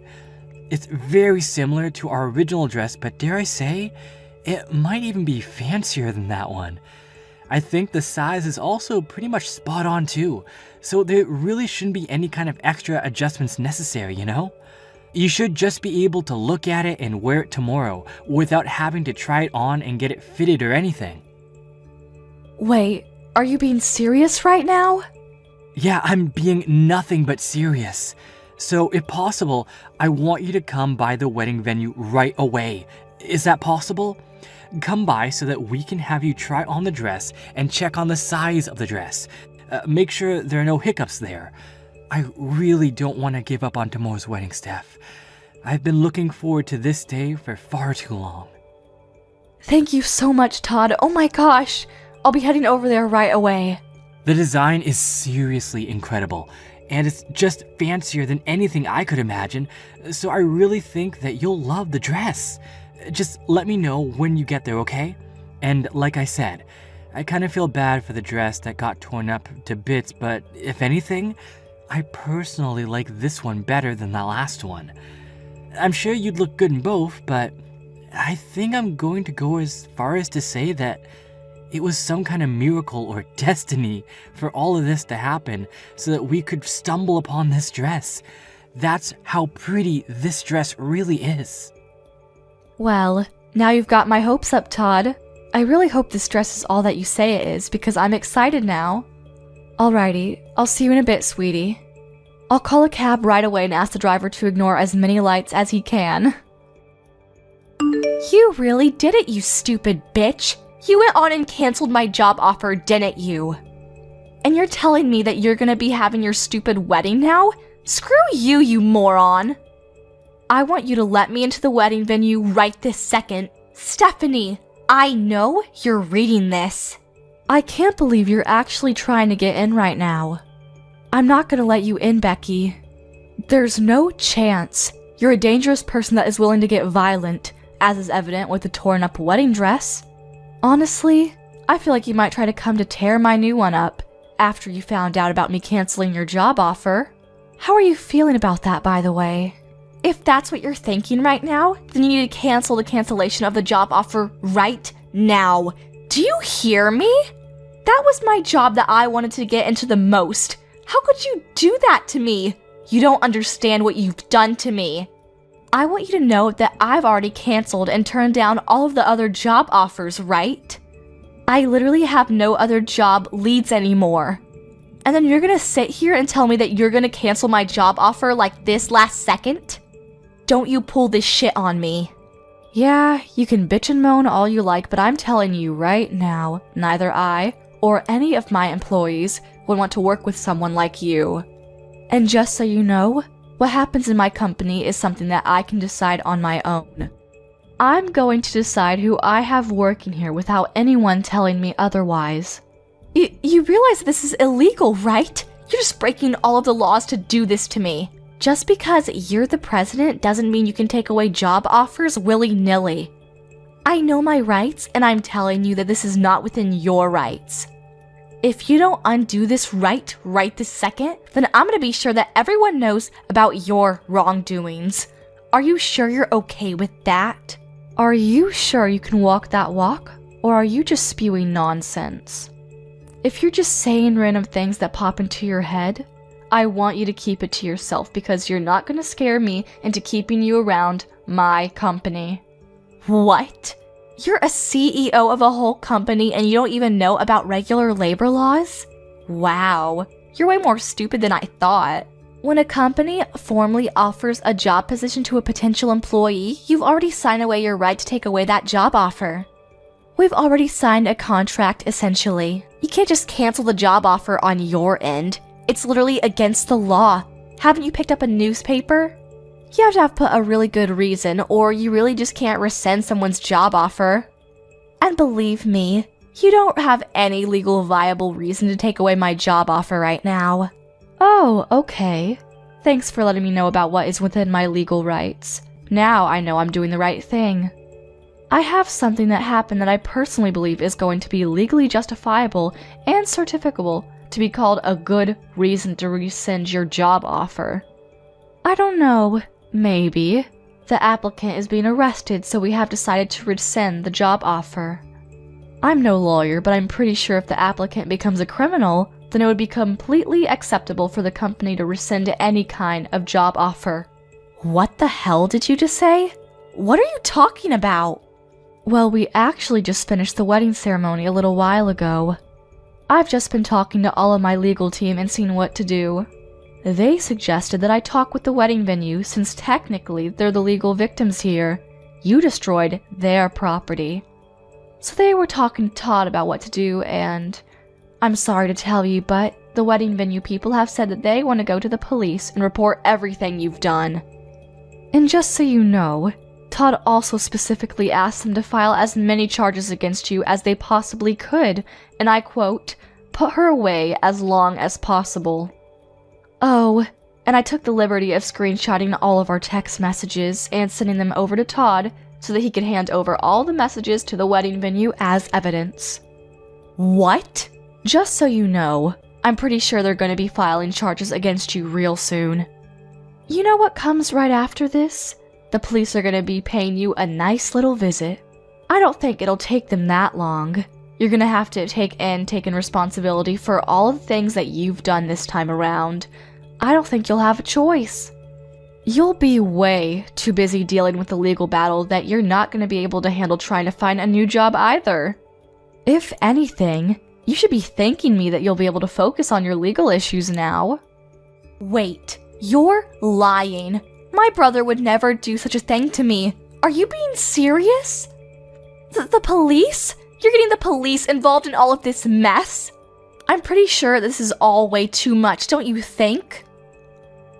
It's very similar to our original dress, but dare I say, it might even be fancier than that one. I think the size is also pretty much spot on too, so there really shouldn't be any kind of extra adjustments necessary, you know? You should just be able to look at it and wear it tomorrow without having to try it on and get it fitted or anything. Wait, are you being serious right now? Yeah, I'm being nothing but serious. So if possible, I want you to come by the wedding venue right away. Is that possible? Come by so that we can have you try on the dress and check on the size of the dress. Make sure there are no hiccups there. I really don't want to give up on tomorrow's wedding, Steph. I've been looking forward to this day for far too long. Thank you so much, Todd. Oh my gosh. I'll be heading over there right away. The design is seriously incredible, and it's just fancier than anything I could imagine, so I really think that you'll love the dress. Just let me know when you get there, okay? And like I said, I kind of feel bad for the dress that got torn up to bits, but if anything, I personally like this one better than the last one. I'm sure you'd look good in both, but I think I'm going to go as far as to say that it was some kind of miracle or destiny for all of this to happen so that we could stumble upon this dress. That's how pretty this dress really is. Well, now you've got my hopes up, Todd. I really hope this dress is all that you say it is, because I'm excited now. Alrighty, I'll see you in a bit, sweetie. I'll call a cab right away and ask the driver to ignore as many lights as he can. You really did it, you stupid bitch! You went on and canceled my job offer, didn't you? And you're telling me that you're gonna be having your stupid wedding now? Screw you, you moron! I want you to let me into the wedding venue right this second. Stephanie, I know you're reading this. I can't believe you're actually trying to get in right now. I'm not gonna let you in, Becky. There's no chance. You're a dangerous person that is willing to get violent, as is evident with the torn up wedding dress. Honestly, I feel like you might try to come to tear my new one up after you found out about me canceling your job offer. How are you feeling about that, by the way? If that's what you're thinking right now, then you need to cancel the cancellation of the job offer right now. Do you hear me? That was my job that I wanted to get into the most. How could you do that to me? You don't understand what you've done to me. I want you to know that I've already canceled and turned down all of the other job offers, right? I literally have no other job leads anymore. And then you're gonna sit here and tell me that you're gonna cancel my job offer like this last second? Don't you pull this shit on me. Yeah, you can bitch and moan all you like, but I'm telling you right now, neither I or any of my employees would want to work with someone like you. And just so you know, what happens in my company is something that I can decide on my own. I'm going to decide who I have working here without anyone telling me otherwise. You realize this is illegal, right? You're just breaking all of the laws to do this to me. Just because you're the president doesn't mean you can take away job offers willy-nilly. I know my rights, and I'm telling you that this is not within your rights. If you don't undo this right this second, then I'm gonna be sure that everyone knows about your wrongdoings. Are you sure you're okay with that? Are you sure you can walk that walk? Or are you just spewing nonsense? If you're just saying random things that pop into your head, I want you to keep it to yourself because you're not going to scare me into keeping you around my company. What? You're a CEO of a whole company and you don't even know about regular labor laws? Wow, you're way more stupid than I thought. When a company formally offers a job position to a potential employee, you've already signed away your right to take away that job offer. We've already signed a contract, essentially. You can't just cancel the job offer on your end. It's literally against the law. Haven't you picked up a newspaper? You have to have put a really good reason, or you really just can't rescind someone's job offer. And believe me, you don't have any legal viable reason to take away my job offer right now. Oh, okay. Thanks for letting me know about what is within my legal rights. Now I know I'm doing the right thing. I have something that happened that I personally believe is going to be legally justifiable and certificable to be called a good reason to rescind your job offer. I don't know. Maybe. The applicant is being arrested, so we have decided to rescind the job offer. I'm no lawyer, but I'm pretty sure if the applicant becomes a criminal, then it would be completely acceptable for the company to rescind any kind of job offer. What the hell did you just say? What are you talking about? Well, we actually just finished the wedding ceremony a little while ago. I've just been talking to all of my legal team and seeing what to do. They suggested that I talk with the wedding venue since technically they're the legal victims here. You destroyed their property. So they were talking to Todd about what to do, and I'm sorry to tell you, but the wedding venue people have said that they want to go to the police and report everything you've done. And just so you know, Todd also specifically asked them to file as many charges against you as they possibly could, and I quote, "put her away as long as possible." Oh, and I took the liberty of screenshotting all of our text messages and sending them over to Todd so that he could hand over all the messages to the wedding venue as evidence. What? Just so you know, I'm pretty sure they're going to be filing charges against you real soon. You know what comes right after this? The police are going to be paying you a nice little visit. I don't think it'll take them that long. You're going to have to take in responsibility for all of the things that you've done this time around. I don't think you'll have a choice. You'll be way too busy dealing with the legal battle that you're not going to be able to handle trying to find a new job either. If anything, you should be thanking me that you'll be able to focus on your legal issues now. Wait, you're lying. My brother would never do such a thing to me. Are you being serious? The police? You're getting the police involved in all of this mess? I'm pretty sure this is all way too much, don't you think?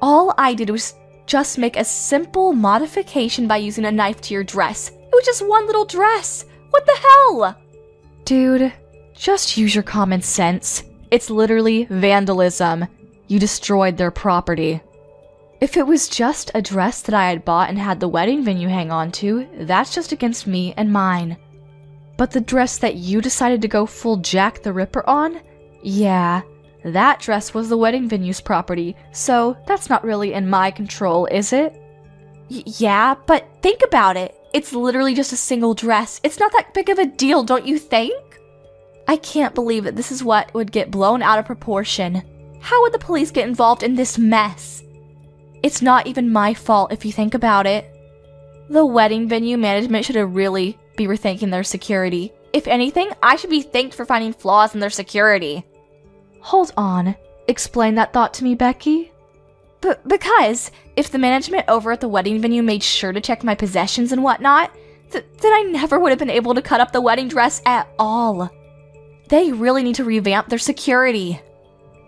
All I did was just make a simple modification by using a knife to your dress. It was just one little dress. What the hell? Dude, just use your common sense. It's literally vandalism. You destroyed their property. If it was just a dress that I had bought and had the wedding venue hang on to, that's just against me and mine. But the dress that you decided to go full Jack the Ripper on? Yeah, that dress was the wedding venue's property, so that's not really in my control, is it? Yeah, but think about it. It's literally just a single dress. It's not that big of a deal, don't you think? I can't believe that this is what would get blown out of proportion. How would the police get involved in this mess? It's not even my fault if you think about it. The wedding venue management should have really be rethinking their security. If anything, I should be thanked for finding flaws in their security. Hold on. Explain that thought to me, Becky. Because if the management over at the wedding venue made sure to check my possessions and whatnot, then I never would have been able to cut up the wedding dress at all. They really need to revamp their security.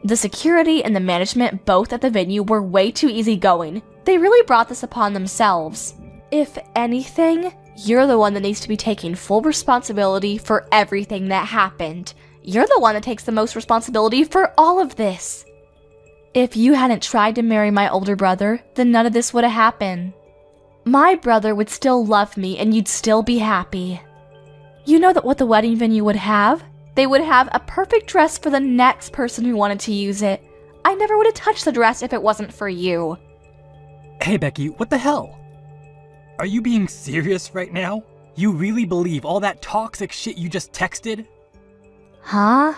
The security and the management both at the venue were way too easygoing. They really brought this upon themselves. If anything, you're the one that needs to be taking full responsibility for everything that happened. You're the one that takes the most responsibility for all of this. If you hadn't tried to marry my older brother, then none of this would have happened. My brother would still love me and you'd still be happy. You know that what the wedding venue would have? They would have a perfect dress for the next person who wanted to use it. I never would have touched the dress if it wasn't for you. Hey, Becky, what the hell? Are you being serious right now? You really believe all that toxic shit you just texted? Huh?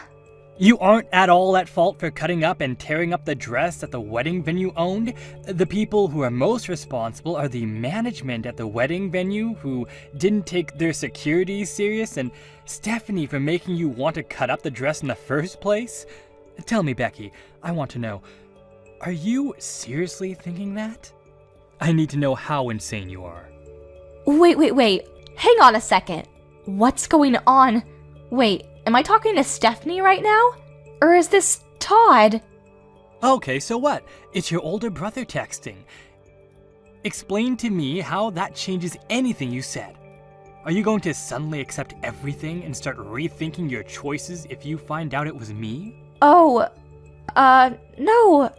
You aren't at all at fault for cutting up and tearing up the dress that the wedding venue owned. The people who are most responsible are the management at the wedding venue who didn't take their security serious, and Stephanie for making you want to cut up the dress in the first place. Tell me, Becky, I want to know, are you seriously thinking that? I need to know how insane you are. Wait. Hang on a second. What's going on? Wait, am I talking to Stephanie right now? Or is this Todd? Okay, so what? It's your older brother texting. Explain to me how that changes anything you said. Are you going to suddenly accept everything and start rethinking your choices if you find out it was me? Oh, no,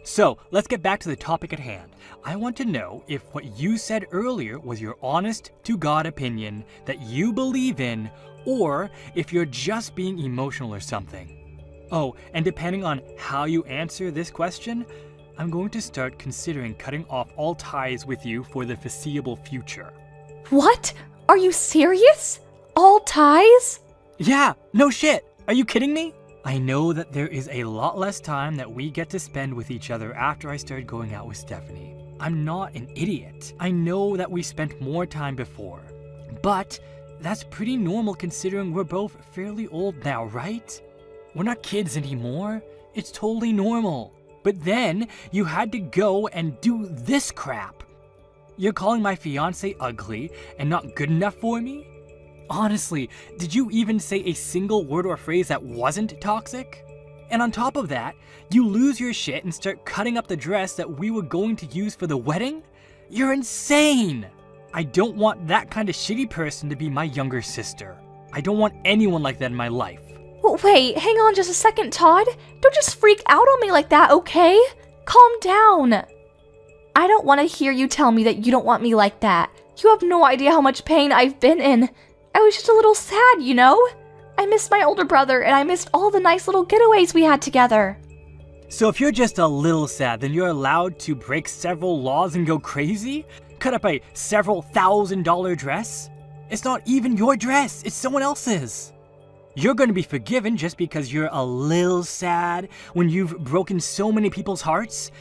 So, let's get back to the topic at hand. I want to know if what you said earlier was your honest-to-God opinion that you believe in, or if you're just being emotional or something. Oh, and depending on how you answer this question, I'm going to start considering cutting off all ties with you for the foreseeable future. What? Are you serious? All ties? Yeah, no shit. Are you kidding me? I know that there is a lot less time that we get to spend with each other after I started going out with Stephanie. I'm not an idiot. I know that we spent more time before. But that's pretty normal considering we're both fairly old now, right? We're not kids anymore. It's totally normal. But then you had to go and do this crap. You're calling my fiance ugly and not good enough for me? Honestly, did you even say a single word or phrase that wasn't toxic? And on top of that, you lose your shit and start cutting up the dress that we were going to use for the wedding? You're insane! I don't want that kind of shitty person to be my younger sister. I don't want anyone like that in my life. Wait, hang on just a second, Todd. Don't just freak out on me like that, okay? Calm down. I don't want to hear you tell me that you don't want me like that. You have no idea how much pain I've been in. I was just a little sad, you know? I missed my older brother, and I missed all the nice little getaways we had together. So if you're just a little sad, then you're allowed to break several laws and go crazy? Cut up a several $1,000 dress? It's not even your dress, it's someone else's. You're going to be forgiven just because you're a little sad when you've broken so many people's hearts?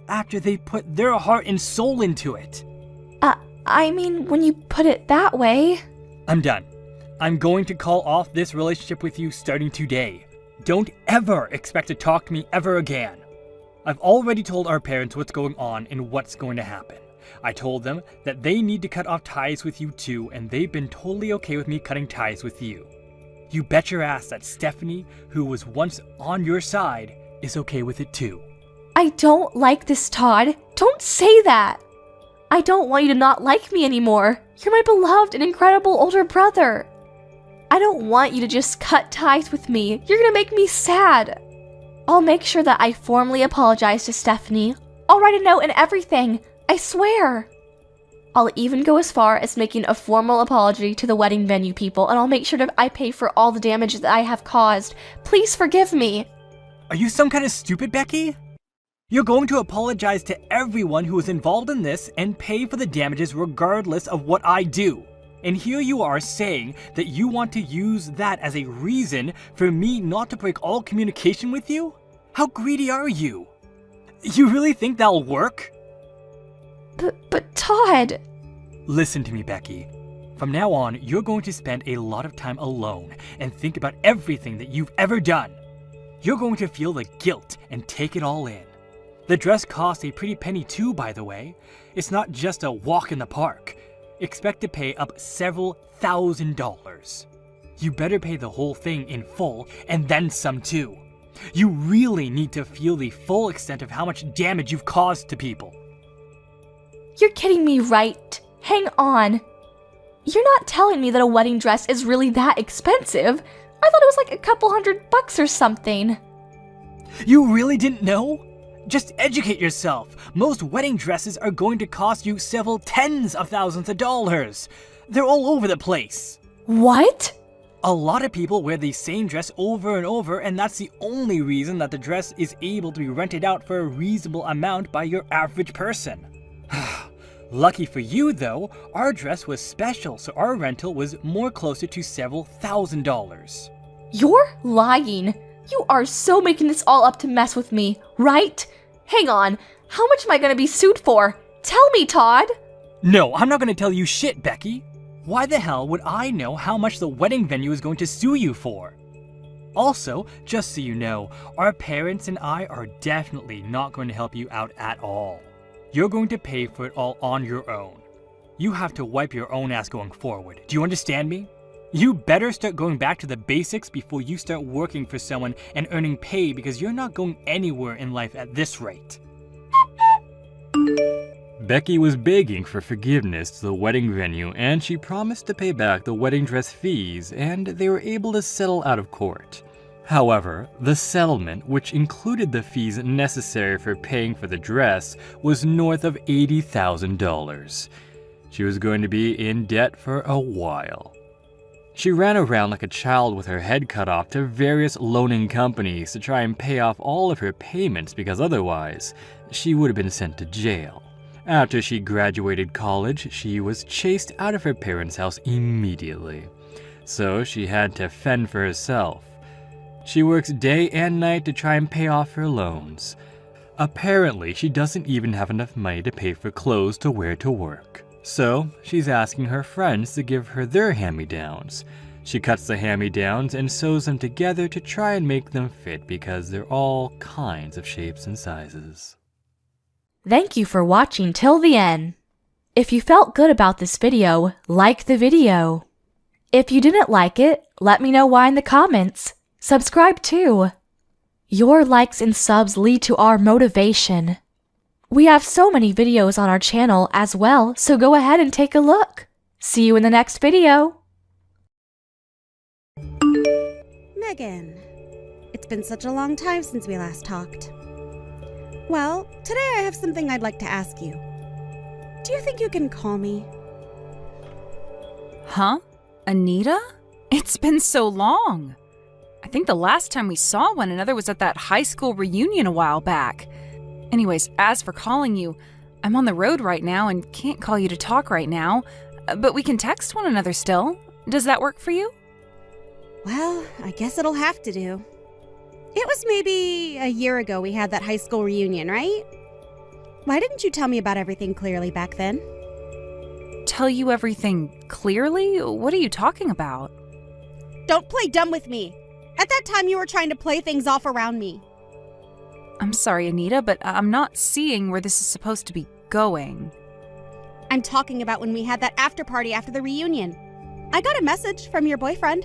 After they put their heart and soul into it. I mean, when you put it that way... I'm done. I'm going to call off this relationship with you starting today. Don't ever expect to talk to me ever again. I've already told our parents what's going on and what's going to happen. I told them that they need to cut off ties with you too, and they've been totally okay with me cutting ties with you. You bet your ass that Stephanie, who was once on your side, is okay with it too. I don't like this, Todd. Don't say that. I don't want you to not like me anymore. You're my beloved and incredible older brother. I don't want you to just cut ties with me. You're gonna make me sad. I'll make sure that I formally apologize to Stephanie. I'll write a note and everything. I swear. I'll even go as far as making a formal apology to the wedding venue people, and I'll make sure that I pay for all the damage that I have caused. Please forgive me. Are you some kind of stupid, Becky? You're going to apologize to everyone who was involved in this and pay for the damages regardless of what I do. And here you are saying that you want to use that as a reason for me not to break all communication with you? How greedy are you? You really think that'll work? But Todd... Listen to me, Becky. From now on, you're going to spend a lot of time alone and think about everything that you've ever done. You're going to feel the guilt and take it all in. The dress costs a pretty penny too, by the way. It's not just a walk in the park. Expect to pay up several $1,000s. You better pay the whole thing in full and then some too. You really need to feel the full extent of how much damage you've caused to people. You're kidding me, right? Hang on. You're not telling me that a wedding dress is really that expensive. I thought it was like a couple $100 or something. You really didn't know? Just educate yourself. Most wedding dresses are going to cost you several tens of thousands of dollars. They're all over the place. What? A lot of people wear the same dress over and over, and that's the only reason that the dress is able to be rented out for a reasonable amount by your average person. Lucky for you though, our dress was special, so our rental was more closer to several $1,000s. You're lying. You are so making this all up to mess with me, right? Hang on, how much am I gonna be sued for? Tell me, Todd! No, I'm not gonna tell you shit, Becky. Why the hell would I know how much the wedding venue is going to sue you for? Also, just so you know, our parents and I are definitely not going to help you out at all. You're going to pay for it all on your own. You have to wipe your own ass going forward. Do you understand me? You better start going back to the basics before you start working for someone and earning pay, because you're not going anywhere in life at this rate. Becky was begging for forgiveness to the wedding venue, and she promised to pay back the wedding dress fees, and they were able to settle out of court. However, the settlement, which included the fees necessary for paying for the dress, was north of $80,000. She was going to be in debt for a while. She ran around like a child with her head cut off to various loaning companies to try and pay off all of her payments, because otherwise, she would have been sent to jail. After she graduated college, she was chased out of her parents' house immediately. So she had to fend for herself. She works day and night to try and pay off her loans. Apparently, she doesn't even have enough money to pay for clothes to wear to work. So, she's asking her friends to give her their hand-me-downs. She cuts the hand-me-downs and sews them together to try and make them fit, because they're all kinds of shapes and sizes. Thank you for watching till the end. If you felt good about this video, like the video. If you didn't like it, let me know why in the comments. Subscribe too. Your likes and subs lead to our motivation. We have so many videos on our channel as well, so go ahead and take a look. See you in the next video. Megan, it's been such a long time since we last talked. Well, today I have something I'd like to ask you. Do you think you can call me? Huh? Anita? It's been so long. I think the last time we saw one another was at that high school reunion a while back. Anyways, as for calling you, I'm on the road right now and can't call you to talk right now, but we can text one another still. Does that work for you? Well, I guess it'll have to do. It was maybe a year ago we had that high school reunion, right? Why didn't you tell me about everything clearly back then? Tell you everything clearly? What are you talking about? Don't play dumb with me. At that time you were trying to play things off around me. I'm sorry, Anita, but I'm not seeing where this is supposed to be going. I'm talking about when we had that after party after the reunion. I got a message from your boyfriend.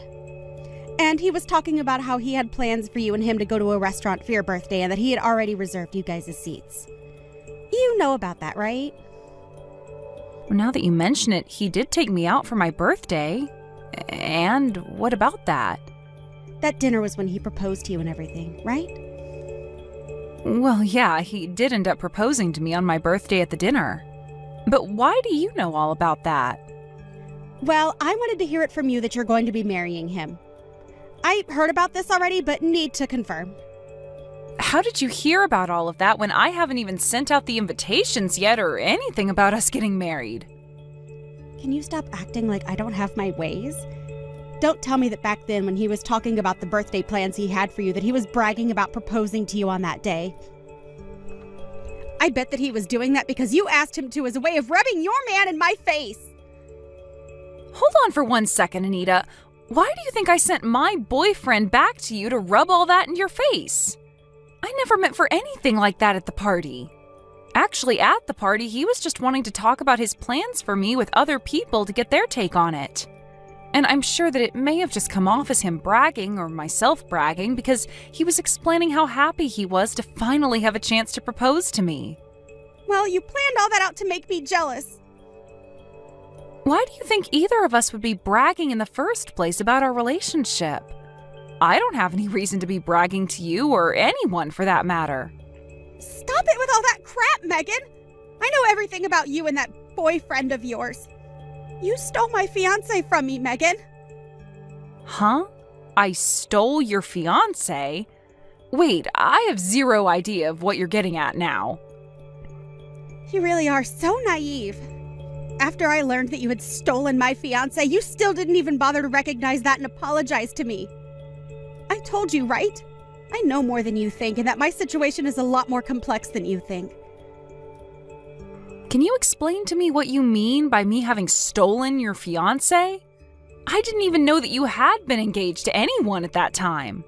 And he was talking about how he had plans for you and him to go to a restaurant for your birthday and that he had already reserved you guys' seats. You know about that, right? Well, now that you mention it, he did take me out for my birthday. And what about that? That dinner was when he proposed to you and everything, right? Well, yeah, he did end up proposing to me on my birthday at the dinner. But why do you know all about that? Well, I wanted to hear it from you that you're going to be marrying him. I heard about this already, but need to confirm. How did you hear about all of that when I haven't even sent out the invitations yet or anything about us getting married? Can you stop acting like I don't have my ways? Don't tell me that back then when he was talking about the birthday plans he had for you that he was bragging about proposing to you on that day. I bet that he was doing that because you asked him to as a way of rubbing your man in my face. Hold on for 1 second, Anita. Why do you think I sent my boyfriend back to you to rub all that in your face? I never meant for anything like that at the party. Actually, at the party, he was just wanting to talk about his plans for me with other people to get their take on it. And I'm sure that it may have just come off as him bragging or myself bragging because he was explaining how happy he was to finally have a chance to propose to me. Well, you planned all that out to make me jealous. Why do you think either of us would be bragging in the first place about our relationship? I don't have any reason to be bragging to you or anyone for that matter. Stop it with all that crap, Megan! I know everything about you and that boyfriend of yours. You stole my fiancé from me, Megan. Huh? I stole your fiancé? Wait, I have zero idea of what you're getting at now. You really are so naive. After I learned that you had stolen my fiancé, you still didn't even bother to recognize that and apologize to me. I told you, right? I know more than you think, and that my situation is a lot more complex than you think. Can you explain to me what you mean by me having stolen your fiancé? I didn't even know that you had been engaged to anyone at that time.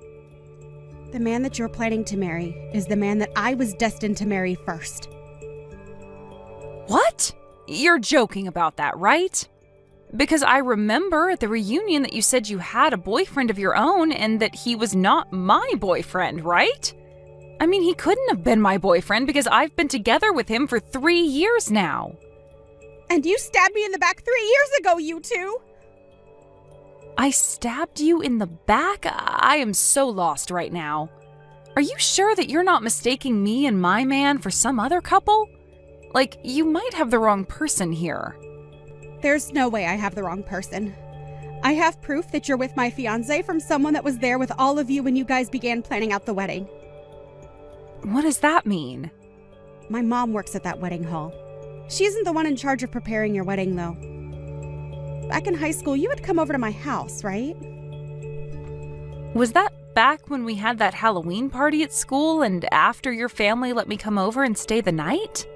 The man that you're planning to marry is the man that I was destined to marry first. What? You're joking about that, right? Because I remember at the reunion that you said you had a boyfriend of your own and that he was not my boyfriend, right? I mean, he couldn't have been my boyfriend because I've been together with him for 3 years now. And you stabbed me in the back 3 years ago, you two! I stabbed you in the back? I am so lost right now. Are you sure that you're not mistaking me and my man for some other couple? Like, you might have the wrong person here. There's no way I have the wrong person. I have proof that you're with my fiancé from someone that was there with all of you when you guys began planning out the wedding. What does that mean? My mom works at that wedding hall. She isn't the one in charge of preparing your wedding, though. Back in high school, you would come over to my house, right? Was that back when we had that Halloween party at school and after your family let me come over and stay the night?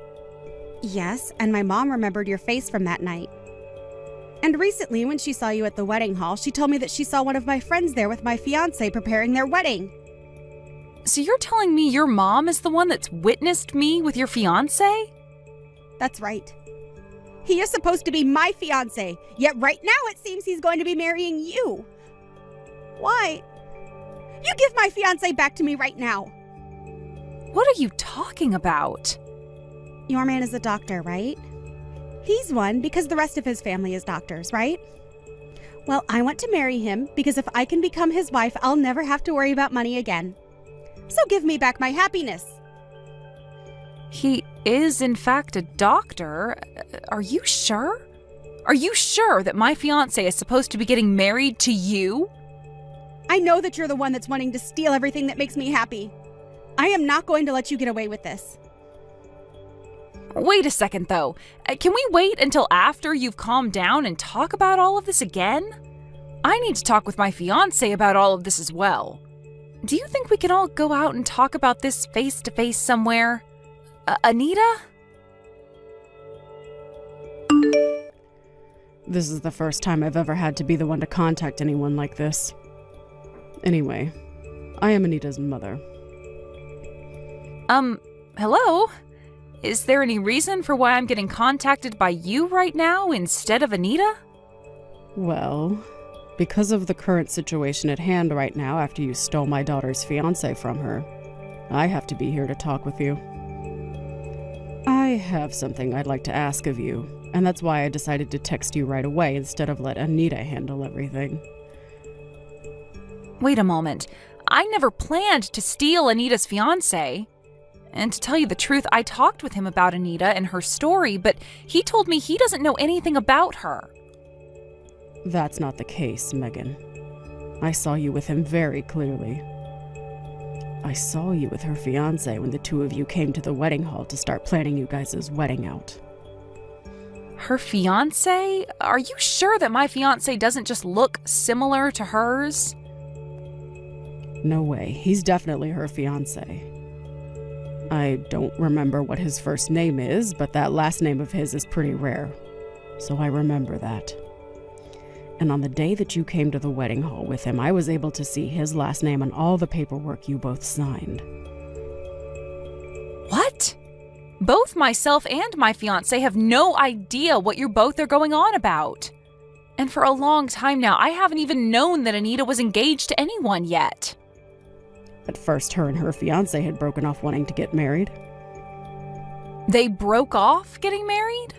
Yes, and my mom remembered your face from that night. And recently, when she saw you at the wedding hall, she told me that she saw one of my friends there with my fiancé preparing their wedding. So you're telling me your mom is the one that's witnessed me with your fiancé? That's right. He is supposed to be my fiancé, yet right now it seems he's going to be marrying you. Why? You give my fiancé back to me right now. What are you talking about? Your man is a doctor, right? He's one because the rest of his family is doctors, right? Well, I want to marry him because if I can become his wife, I'll never have to worry about money again. So give me back my happiness. He is, in fact, a doctor. Are you sure? Are you sure that my fiancé is supposed to be getting married to you? I know that you're the one that's wanting to steal everything that makes me happy. I am not going to let you get away with this. Wait a second, though. Can we wait until after you've calmed down and talk about all of this again? I need to talk with my fiancé about all of this as well. Do you think we can all go out and talk about this face-to-face somewhere? Anita? This is the first time I've ever had to be the one to contact anyone like this. Anyway, I am Anita's mother. Hello? Is there any reason for why I'm getting contacted by you right now instead of Anita? Well, because of the current situation at hand right now after you stole my daughter's fiancé from her, I have to be here to talk with you. I have something I'd like to ask of you, and that's why I decided to text you right away instead of let Anita handle everything. Wait a moment. I never planned to steal Anita's fiancé. And to tell you the truth, I talked with him about Anita and her story, but he told me he doesn't know anything about her. That's not the case, Megan. I saw you with him very clearly. I saw you with her fiancé when the two of you came to the wedding hall to start planning you guys' wedding out. Her fiancé? Are you sure that my fiancé doesn't just look similar to hers? No way. He's definitely her fiancé. I don't remember what his first name is, but that last name of his is pretty rare. So I remember that. And on the day that you came to the wedding hall with him, I was able to see his last name on all the paperwork you both signed. What? Both myself and my fiancé have no idea what you both are going on about. And for a long time now, I haven't even known that Anita was engaged to anyone yet. At first, her and her fiancé had broken off wanting to get married. They broke off getting married?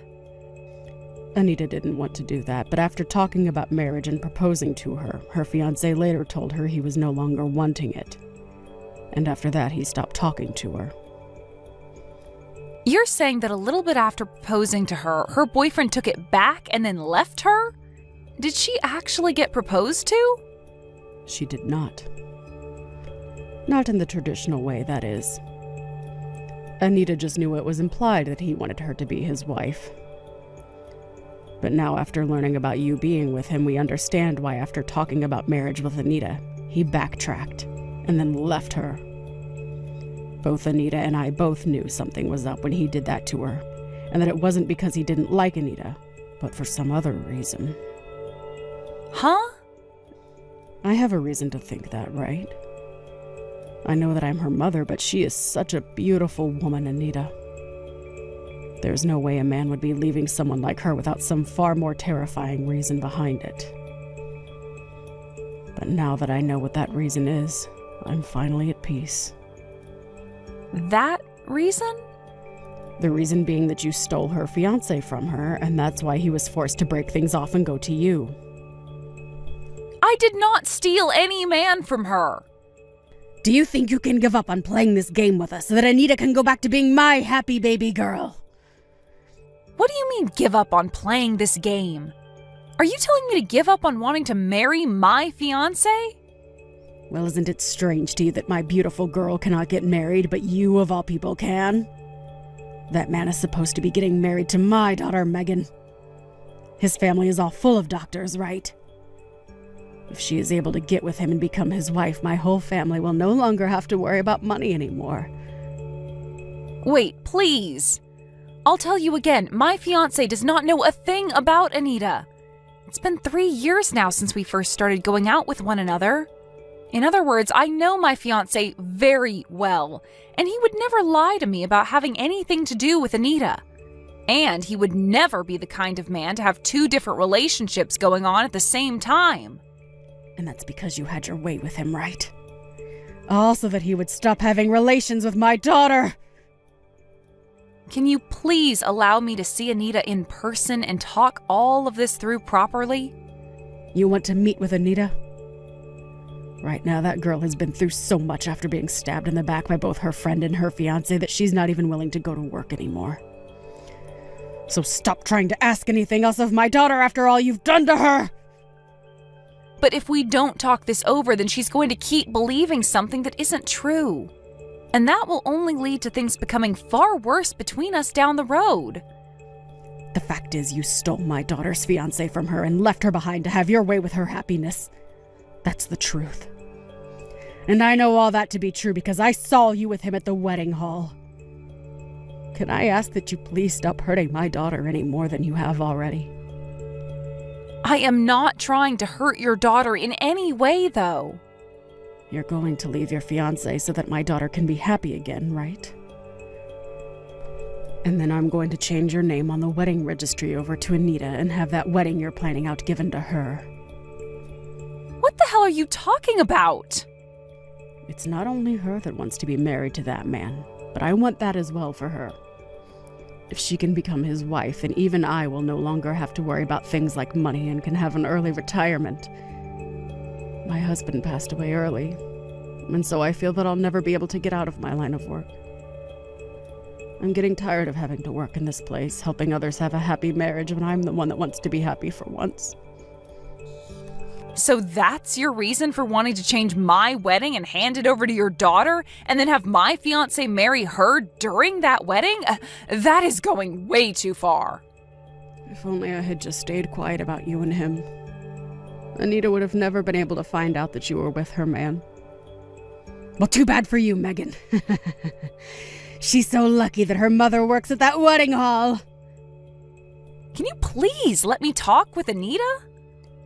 Anita didn't want to do that, but after talking about marriage and proposing to her, her fiancé later told her he was no longer wanting it. And after that, he stopped talking to her. You're saying that a little bit after proposing to her, her boyfriend took it back and then left her? Did she actually get proposed to? She did not. Not in the traditional way, that is. Anita just knew it was implied that he wanted her to be his wife. But now, after learning about you being with him, we understand why, after talking about marriage with Anita, he backtracked and then left her. Both Anita and I both knew something was up when he did that to her, and that it wasn't because he didn't like Anita, but for some other reason. Huh? I have a reason to think that, right? I know that I'm her mother, but she is such a beautiful woman, Anita. There's no way a man would be leaving someone like her without some far more terrifying reason behind it. But now that I know what that reason is, I'm finally at peace. That reason? The reason being that you stole her fiancé from her, and that's why he was forced to break things off and go to you. I did not steal any man from her. Do you think you can give up on playing this game with us so that Anita can go back to being my happy baby girl? What do you mean, give up on playing this game? Are you telling me to give up on wanting to marry my fiancé? Well, isn't it strange to you that my beautiful girl cannot get married, but you of all people can? That man is supposed to be getting married to my daughter, Megan. His family is all full of doctors, right? If she is able to get with him and become his wife, my whole family will no longer have to worry about money anymore. Wait, please. I'll tell you again, my fiancé does not know a thing about Anita. It's been 3 years now since we first started going out with one another. In other words, I know my fiancé very well, and he would never lie to me about having anything to do with Anita. And he would never be the kind of man to have 2 different relationships going on at the same time. And that's because you had your way with him, right? Also that he would stop having relations with my daughter! Can you please allow me to see Anita in person and talk all of this through properly? You want to meet with Anita? Right now, that girl has been through so much after being stabbed in the back by both her friend and her fiancé that she's not even willing to go to work anymore. So stop trying to ask anything else of my daughter after all you've done to her! But if we don't talk this over, then she's going to keep believing something that isn't true. And that will only lead to things becoming far worse between us down the road. The fact is, you stole my daughter's fiancé from her and left her behind to have your way with her happiness. That's the truth. And I know all that to be true because I saw you with him at the wedding hall. Can I ask that you please stop hurting my daughter any more than you have already? I am not trying to hurt your daughter in any way, though. You're going to leave your fiancé so that my daughter can be happy again, right? And then I'm going to change your name on the wedding registry over to Anita and have that wedding you're planning out given to her. What the hell are you talking about? It's not only her that wants to be married to that man, but I want that as well for her. If she can become his wife, then even I will no longer have to worry about things like money and can have an early retirement. My husband passed away early, and so I feel that I'll never be able to get out of my line of work. I'm getting tired of having to work in this place, helping others have a happy marriage when I'm the one that wants to be happy for once. So that's your reason for wanting to change my wedding and hand it over to your daughter, and then have my fiancé marry her during that wedding? That is going way too far. If only I had just stayed quiet about you and him. Anita would have never been able to find out that you were with her man. Well, too bad for you, Megan. She's so lucky that her mother works at that wedding hall. Can you please let me talk with Anita?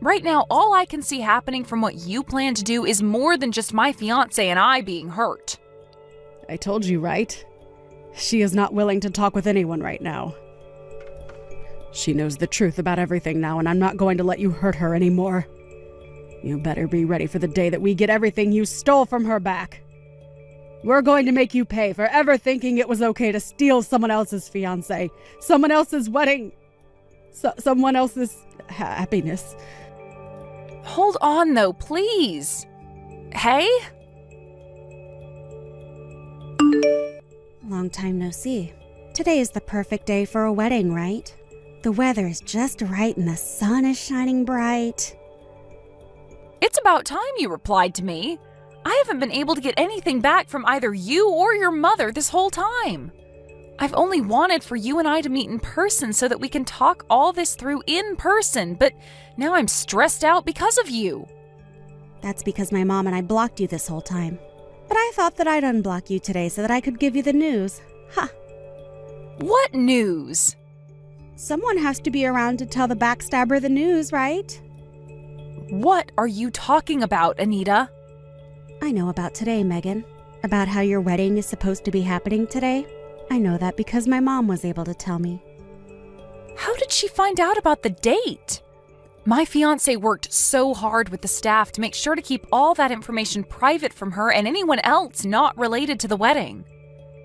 Right now, all I can see happening from what you plan to do is more than just my fiancé and I being hurt. I told you, right? She is not willing to talk with anyone right now. She knows the truth about everything now, and I'm not going to let you hurt her anymore. You better be ready for the day that we get everything you stole from her back. We're going to make you pay for ever thinking it was okay to steal someone else's fiancé, someone else's wedding, someone else's happiness. Hold on, though, please. Hey? Long time no see. Today is the perfect day for a wedding, right? The weather is just right and the sun is shining bright. It's about time you replied to me. I haven't been able to get anything back from either you or your mother this whole time. I've only wanted for you and I to meet in person so that we can talk all this through in person, but now I'm stressed out because of you. That's because my mom and I blocked you this whole time. But I thought that I'd unblock you today so that I could give you the news. Ha! What news? Someone has to be around to tell the backstabber the news, right? What are you talking about, Anita? I know about today, Megan. About how your wedding is supposed to be happening today. I know that because my mom was able to tell me. How did she find out about the date? My fiancé worked so hard with the staff to make sure to keep all that information private from her and anyone else not related to the wedding.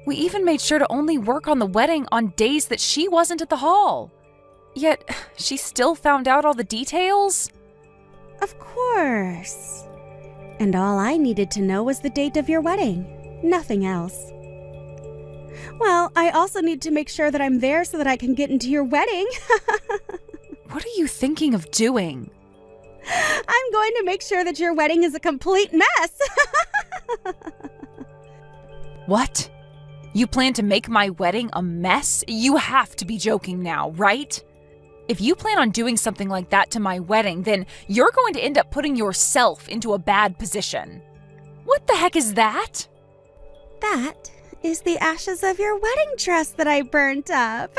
We even made sure to only work on the wedding on days that she wasn't at the hall. Yet, she still found out all the details? Of course. And all I needed to know was the date of your wedding. Nothing else. Well, I also need to make sure that I'm there so that I can get into your wedding. What are you thinking of doing? I'm going to make sure that your wedding is a complete mess. What? You plan to make my wedding a mess? You have to be joking now, right? If you plan on doing something like that to my wedding, then you're going to end up putting yourself into a bad position. What the heck is that? That is the ashes of your wedding dress that I burnt up.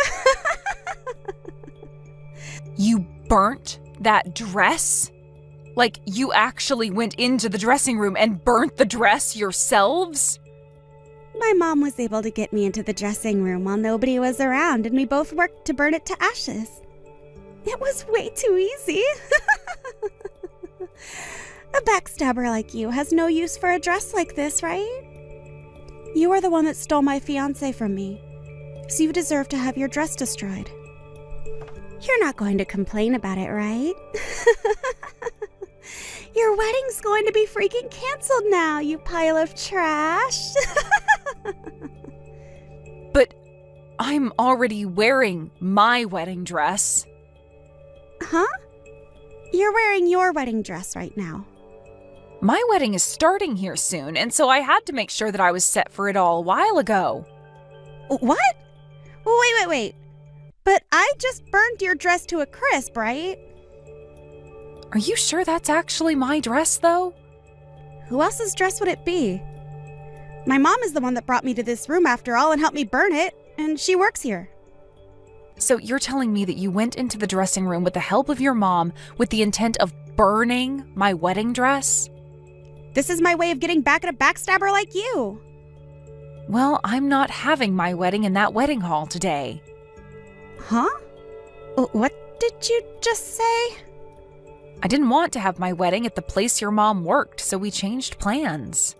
You burnt that dress? Like you actually went into the dressing room and burnt the dress yourselves? My mom was able to get me into the dressing room while nobody was around, and we both worked to burn it to ashes. It was way too easy. A backstabber like you has no use for a dress like this, right? You are the one that stole my fiancé from me, so you deserve to have your dress destroyed. You're not going to complain about it, right? Your wedding's going to be freaking canceled now, you pile of trash. But I'm already wearing my wedding dress. Huh? You're wearing your wedding dress right now. My wedding is starting here soon, and so I had to make sure that I was set for it all a while ago. What? Wait. But I just burned your dress to a crisp, right? Are you sure that's actually my dress, though? Who else's dress would it be? My mom is the one that brought me to this room after all and helped me burn it, and she works here. So you're telling me that you went into the dressing room with the help of your mom with the intent of burning my wedding dress? This is my way of getting back at a backstabber like you. Well, I'm not having my wedding in that wedding hall today. Huh? What did you just say? I didn't want to have my wedding at the place your mom worked, so we changed plans.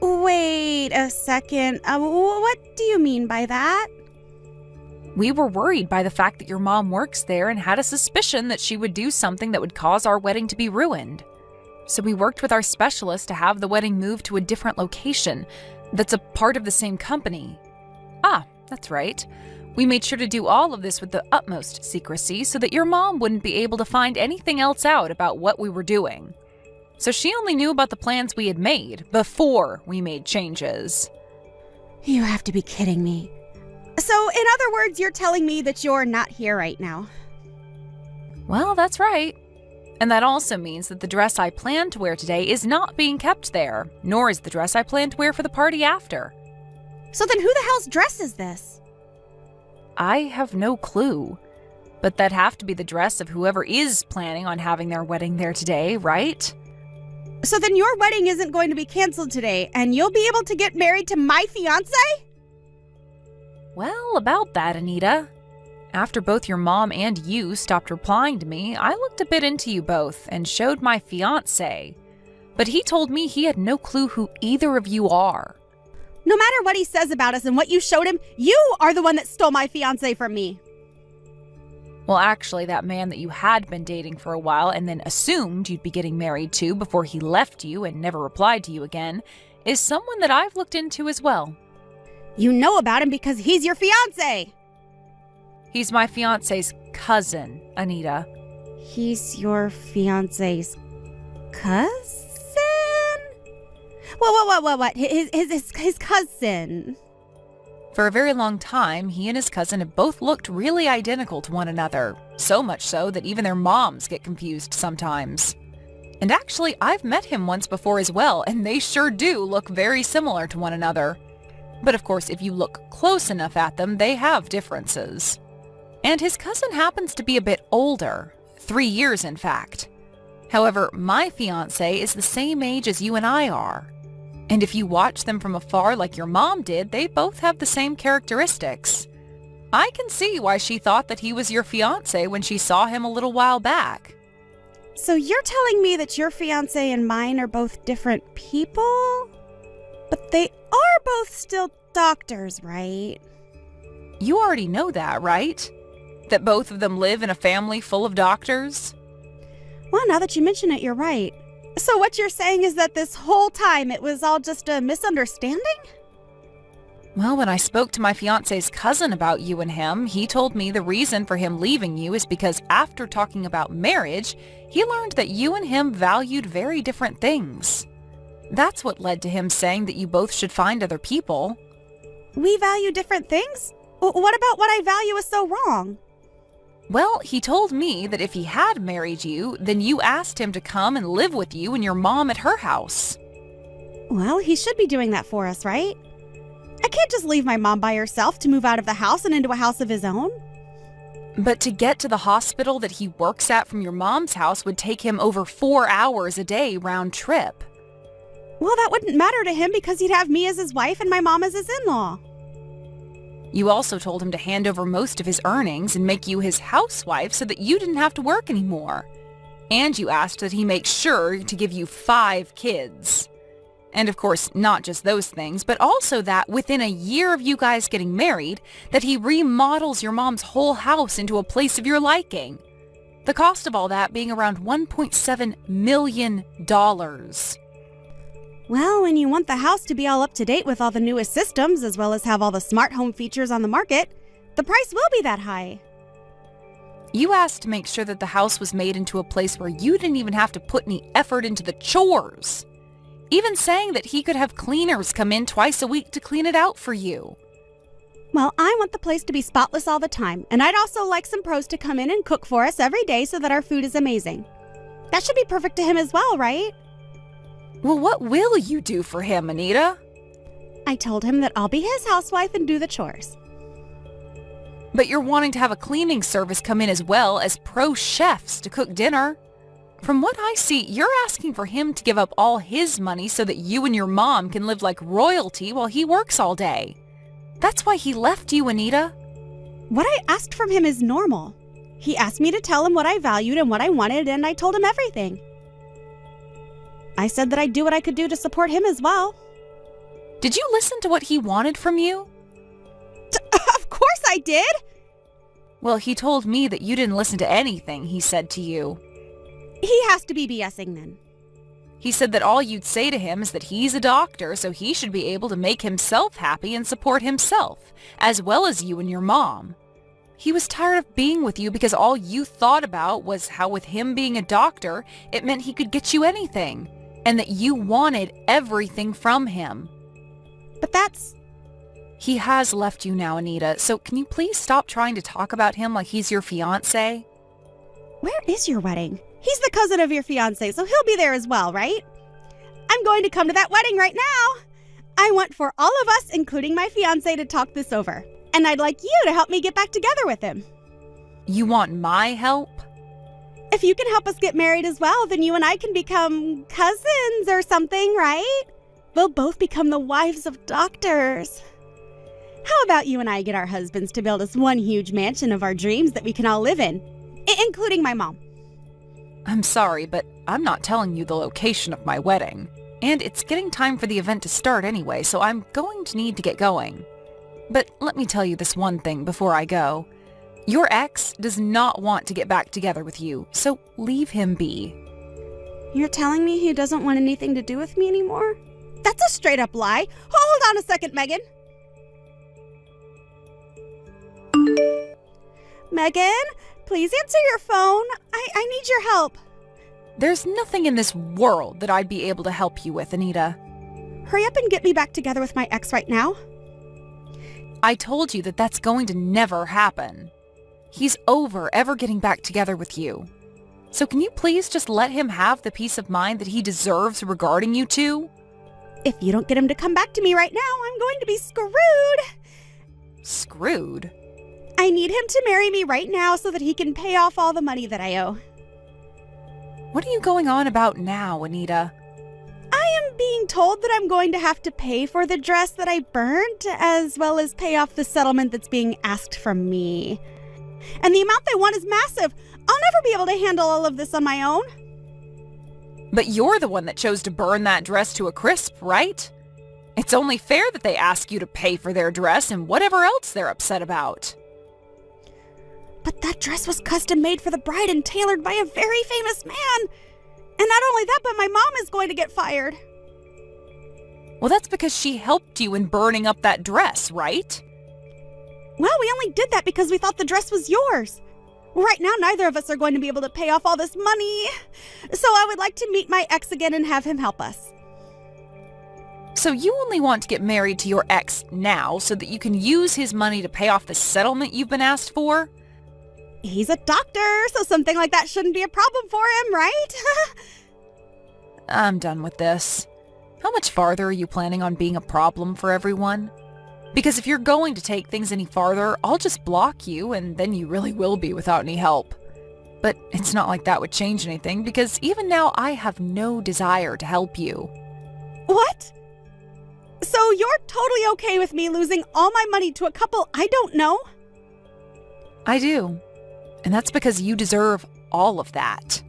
Wait a second. What do you mean by that? We were worried by the fact that your mom works there and had a suspicion that she would do something that would cause our wedding to be ruined. So we worked with our specialist to have the wedding moved to a different location that's a part of the same company. Ah, that's right. We made sure to do all of this with the utmost secrecy so that your mom wouldn't be able to find anything else out about what we were doing. So she only knew about the plans we had made before we made changes. You have to be kidding me. So, in other words, you're telling me that you're not here right now. Well, that's right. And that also means that the dress I planned to wear today is not being kept there, nor is the dress I plan to wear for the party after. So then who the hell's dress is this? I have no clue. But that'd have to be the dress of whoever is planning on having their wedding there today, right? So then your wedding isn't going to be canceled today, and you'll be able to get married to my fiancé? Well, about that, Anita. After both your mom and you stopped replying to me, I looked a bit into you both and showed my fiancé. But he told me he had no clue who either of you are. No matter what he says about us and what you showed him, you are the one that stole my fiancé from me. Well, actually, that man that you had been dating for a while and then assumed you'd be getting married to before he left you and never replied to you again is someone that I've looked into as well. You know about him because he's your fiancé. He's my fiancé's cousin, Anita. He's your fiancé's cousin? What? His cousin. For a very long time, he and his cousin have both looked really identical to one another, so much so that even their moms get confused sometimes. And actually, I've met him once before as well, and they sure do look very similar to one another. But of course, if you look close enough at them, they have differences. And his cousin happens to be a bit older, 3 years in fact. However, my fiancé is the same age as you and I are. And if you watch them from afar like your mom did, they both have the same characteristics. I can see why she thought that he was your fiancé when she saw him a little while back. So you're telling me that your fiancé and mine are both different people? But they are both still doctors, right? You already know that, right? That both of them live in a family full of doctors? Well, now that you mention it, you're right. So what you're saying is that this whole time it was all just a misunderstanding? Well, when I spoke to my fiancé's cousin about you and him, he told me the reason for him leaving you is because after talking about marriage, he learned that you and him valued very different things. That's what led to him saying that you both should find other people. We value different things? What about what I value is so wrong? Well, he told me that if he had married you, then you asked him to come and live with you and your mom at her house. Well, he should be doing that for us, right? I can't just leave my mom by herself to move out of the house and into a house of his own. But to get to the hospital that he works at from your mom's house would take him over 4 hours a day round trip. Well, that wouldn't matter to him because he'd have me as his wife and my mom as his in-law. You also told him to hand over most of his earnings and make you his housewife so that you didn't have to work anymore. And you asked that he make sure to give you 5 kids. And of course, not just those things, but also that within a year of you guys getting married, that he remodels your mom's whole house into a place of your liking. The cost of all that being around $1.7 million. Well, when you want the house to be all up to date with all the newest systems, as well as have all the smart home features on the market, the price will be that high. You asked to make sure that the house was made into a place where you didn't even have to put any effort into the chores. Even saying that he could have cleaners come in twice a week to clean it out for you. Well, I want the place to be spotless all the time, and I'd also like some pros to come in and cook for us every day so that our food is amazing. That should be perfect to him as well, right? Well, what will you do for him, Anita? I told him that I'll be his housewife and do the chores. But you're wanting to have a cleaning service come in as well as pro chefs to cook dinner. From what I see, you're asking for him to give up all his money so that you and your mom can live like royalty while he works all day. That's why he left you, Anita. What I asked from him is normal. He asked me to tell him what I valued and what I wanted, and I told him everything. I said that I'd do what I could do to support him as well. Did you listen to what he wanted from you? Of course I did! Well, he told me that you didn't listen to anything he said to you. He has to be BSing then. He said that all you'd say to him is that he's a doctor, so he should be able to make himself happy and support himself, as well as you and your mom. He was tired of being with you because all you thought about was how with him being a doctor, it meant he could get you anything, and that you wanted everything from him. But that's... He has left you now, Anita, so can you please stop trying to talk about him like he's your fiancé? Where is your wedding? He's the cousin of your fiancé, so he'll be there as well, right? I'm going to come to that wedding right now. I want for all of us, including my fiancé, to talk this over. And I'd like you to help me get back together with him. You want my help? If you can help us get married as well, then you and I can become cousins or something, right? We'll both become the wives of doctors. How about you and I get our husbands to build us one huge mansion of our dreams that we can all live in, including my mom? I'm sorry, but I'm not telling you the location of my wedding. And it's getting time for the event to start anyway, so I'm going to need to get going. But let me tell you this one thing before I go. Your ex does not want to get back together with you, so leave him be. You're telling me he doesn't want anything to do with me anymore? That's a straight up lie. Hold on a second, Megan. Megan, please answer your phone. I need your help. There's nothing in this world that I'd be able to help you with, Anita. Hurry up and get me back together with my ex right now. I told you that that's going to never happen. He's over ever getting back together with you. So can you please just let him have the peace of mind that he deserves regarding you two? If you don't get him to come back to me right now, I'm going to be screwed. Screwed? I need him to marry me right now so that he can pay off all the money that I owe. What are you going on about now, Anita? I am being told that I'm going to have to pay for the dress that I burnt, as well as pay off the settlement that's being asked from me. And the amount they want is massive. I'll never be able to handle all of this on my own. But you're the one that chose to burn that dress to a crisp, right? It's only fair that they ask you to pay for their dress and whatever else they're upset about. But that dress was custom made for the bride and tailored by a very famous man. And not only that, but my mom is going to get fired. Well, that's because she helped you in burning up that dress, right? Well, we only did that because we thought the dress was yours. Right now, neither of us are going to be able to pay off all this money. So I would like to meet my ex again and have him help us. So you only want to get married to your ex now so that you can use his money to pay off the settlement you've been asked for? He's a doctor, so something like that shouldn't be a problem for him, right? I'm done with this. How much farther are you planning on being a problem for everyone? Because if you're going to take things any farther, I'll just block you, and then you really will be without any help. But it's not like that would change anything, because even now I have no desire to help you. What? So you're totally okay with me losing all my money to a couple I don't know? I do. And that's because you deserve all of that.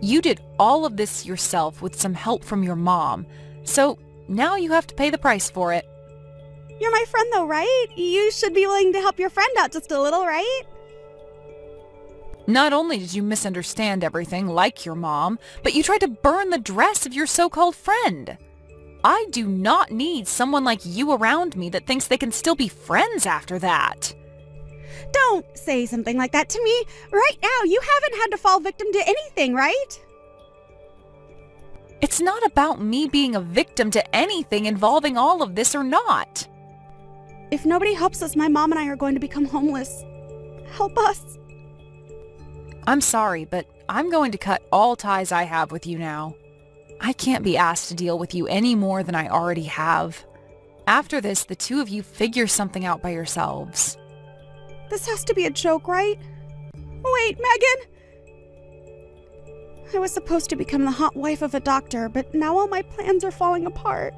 You did all of this yourself with some help from your mom, so now you have to pay the price for it. You're my friend though, right? You should be willing to help your friend out just a little, right? Not only did you misunderstand everything like your mom, but you tried to burn the dress of your so-called friend. I do not need someone like you around me that thinks they can still be friends after that. Don't say something like that to me. Right now, you haven't had to fall victim to anything, right? It's not about me being a victim to anything involving all of this or not. If nobody helps us, my mom and I are going to become homeless. Help us. I'm sorry, but I'm going to cut all ties I have with you now. I can't be asked to deal with you any more than I already have. After this, the two of you figure something out by yourselves. This has to be a joke, right? Wait, Megan! I was supposed to become the hot wife of a doctor, but now all my plans are falling apart.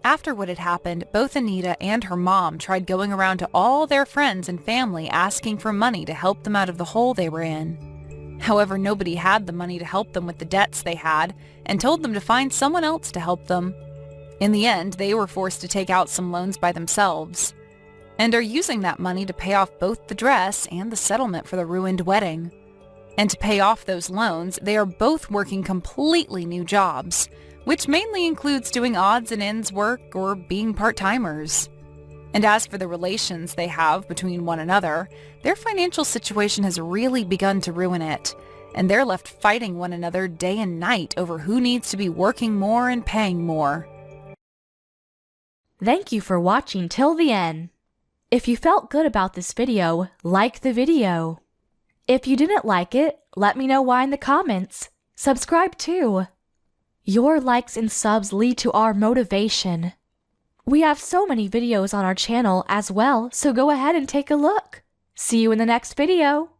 After what had happened, both Anita and her mom tried going around to all their friends and family asking for money to help them out of the hole they were in. However, nobody had the money to help them with the debts they had and told them to find someone else to help them. In the end, they were forced to take out some loans by themselves and are using that money to pay off both the dress and the settlement for the ruined wedding. And to pay off those loans, they are both working completely new jobs, which mainly includes doing odds and ends work or being part-timers. And as for the relations they have between one another, their financial situation has really begun to ruin it, and they're left fighting one another day and night over who needs to be working more and paying more. Thank you for watching till the end. If you felt good about this video, like the video. If you didn't like it, let me know why in the comments. Subscribe too. Your likes and subs lead to our motivation. We have so many videos on our channel as well, so go ahead and take a look. See you in the next video.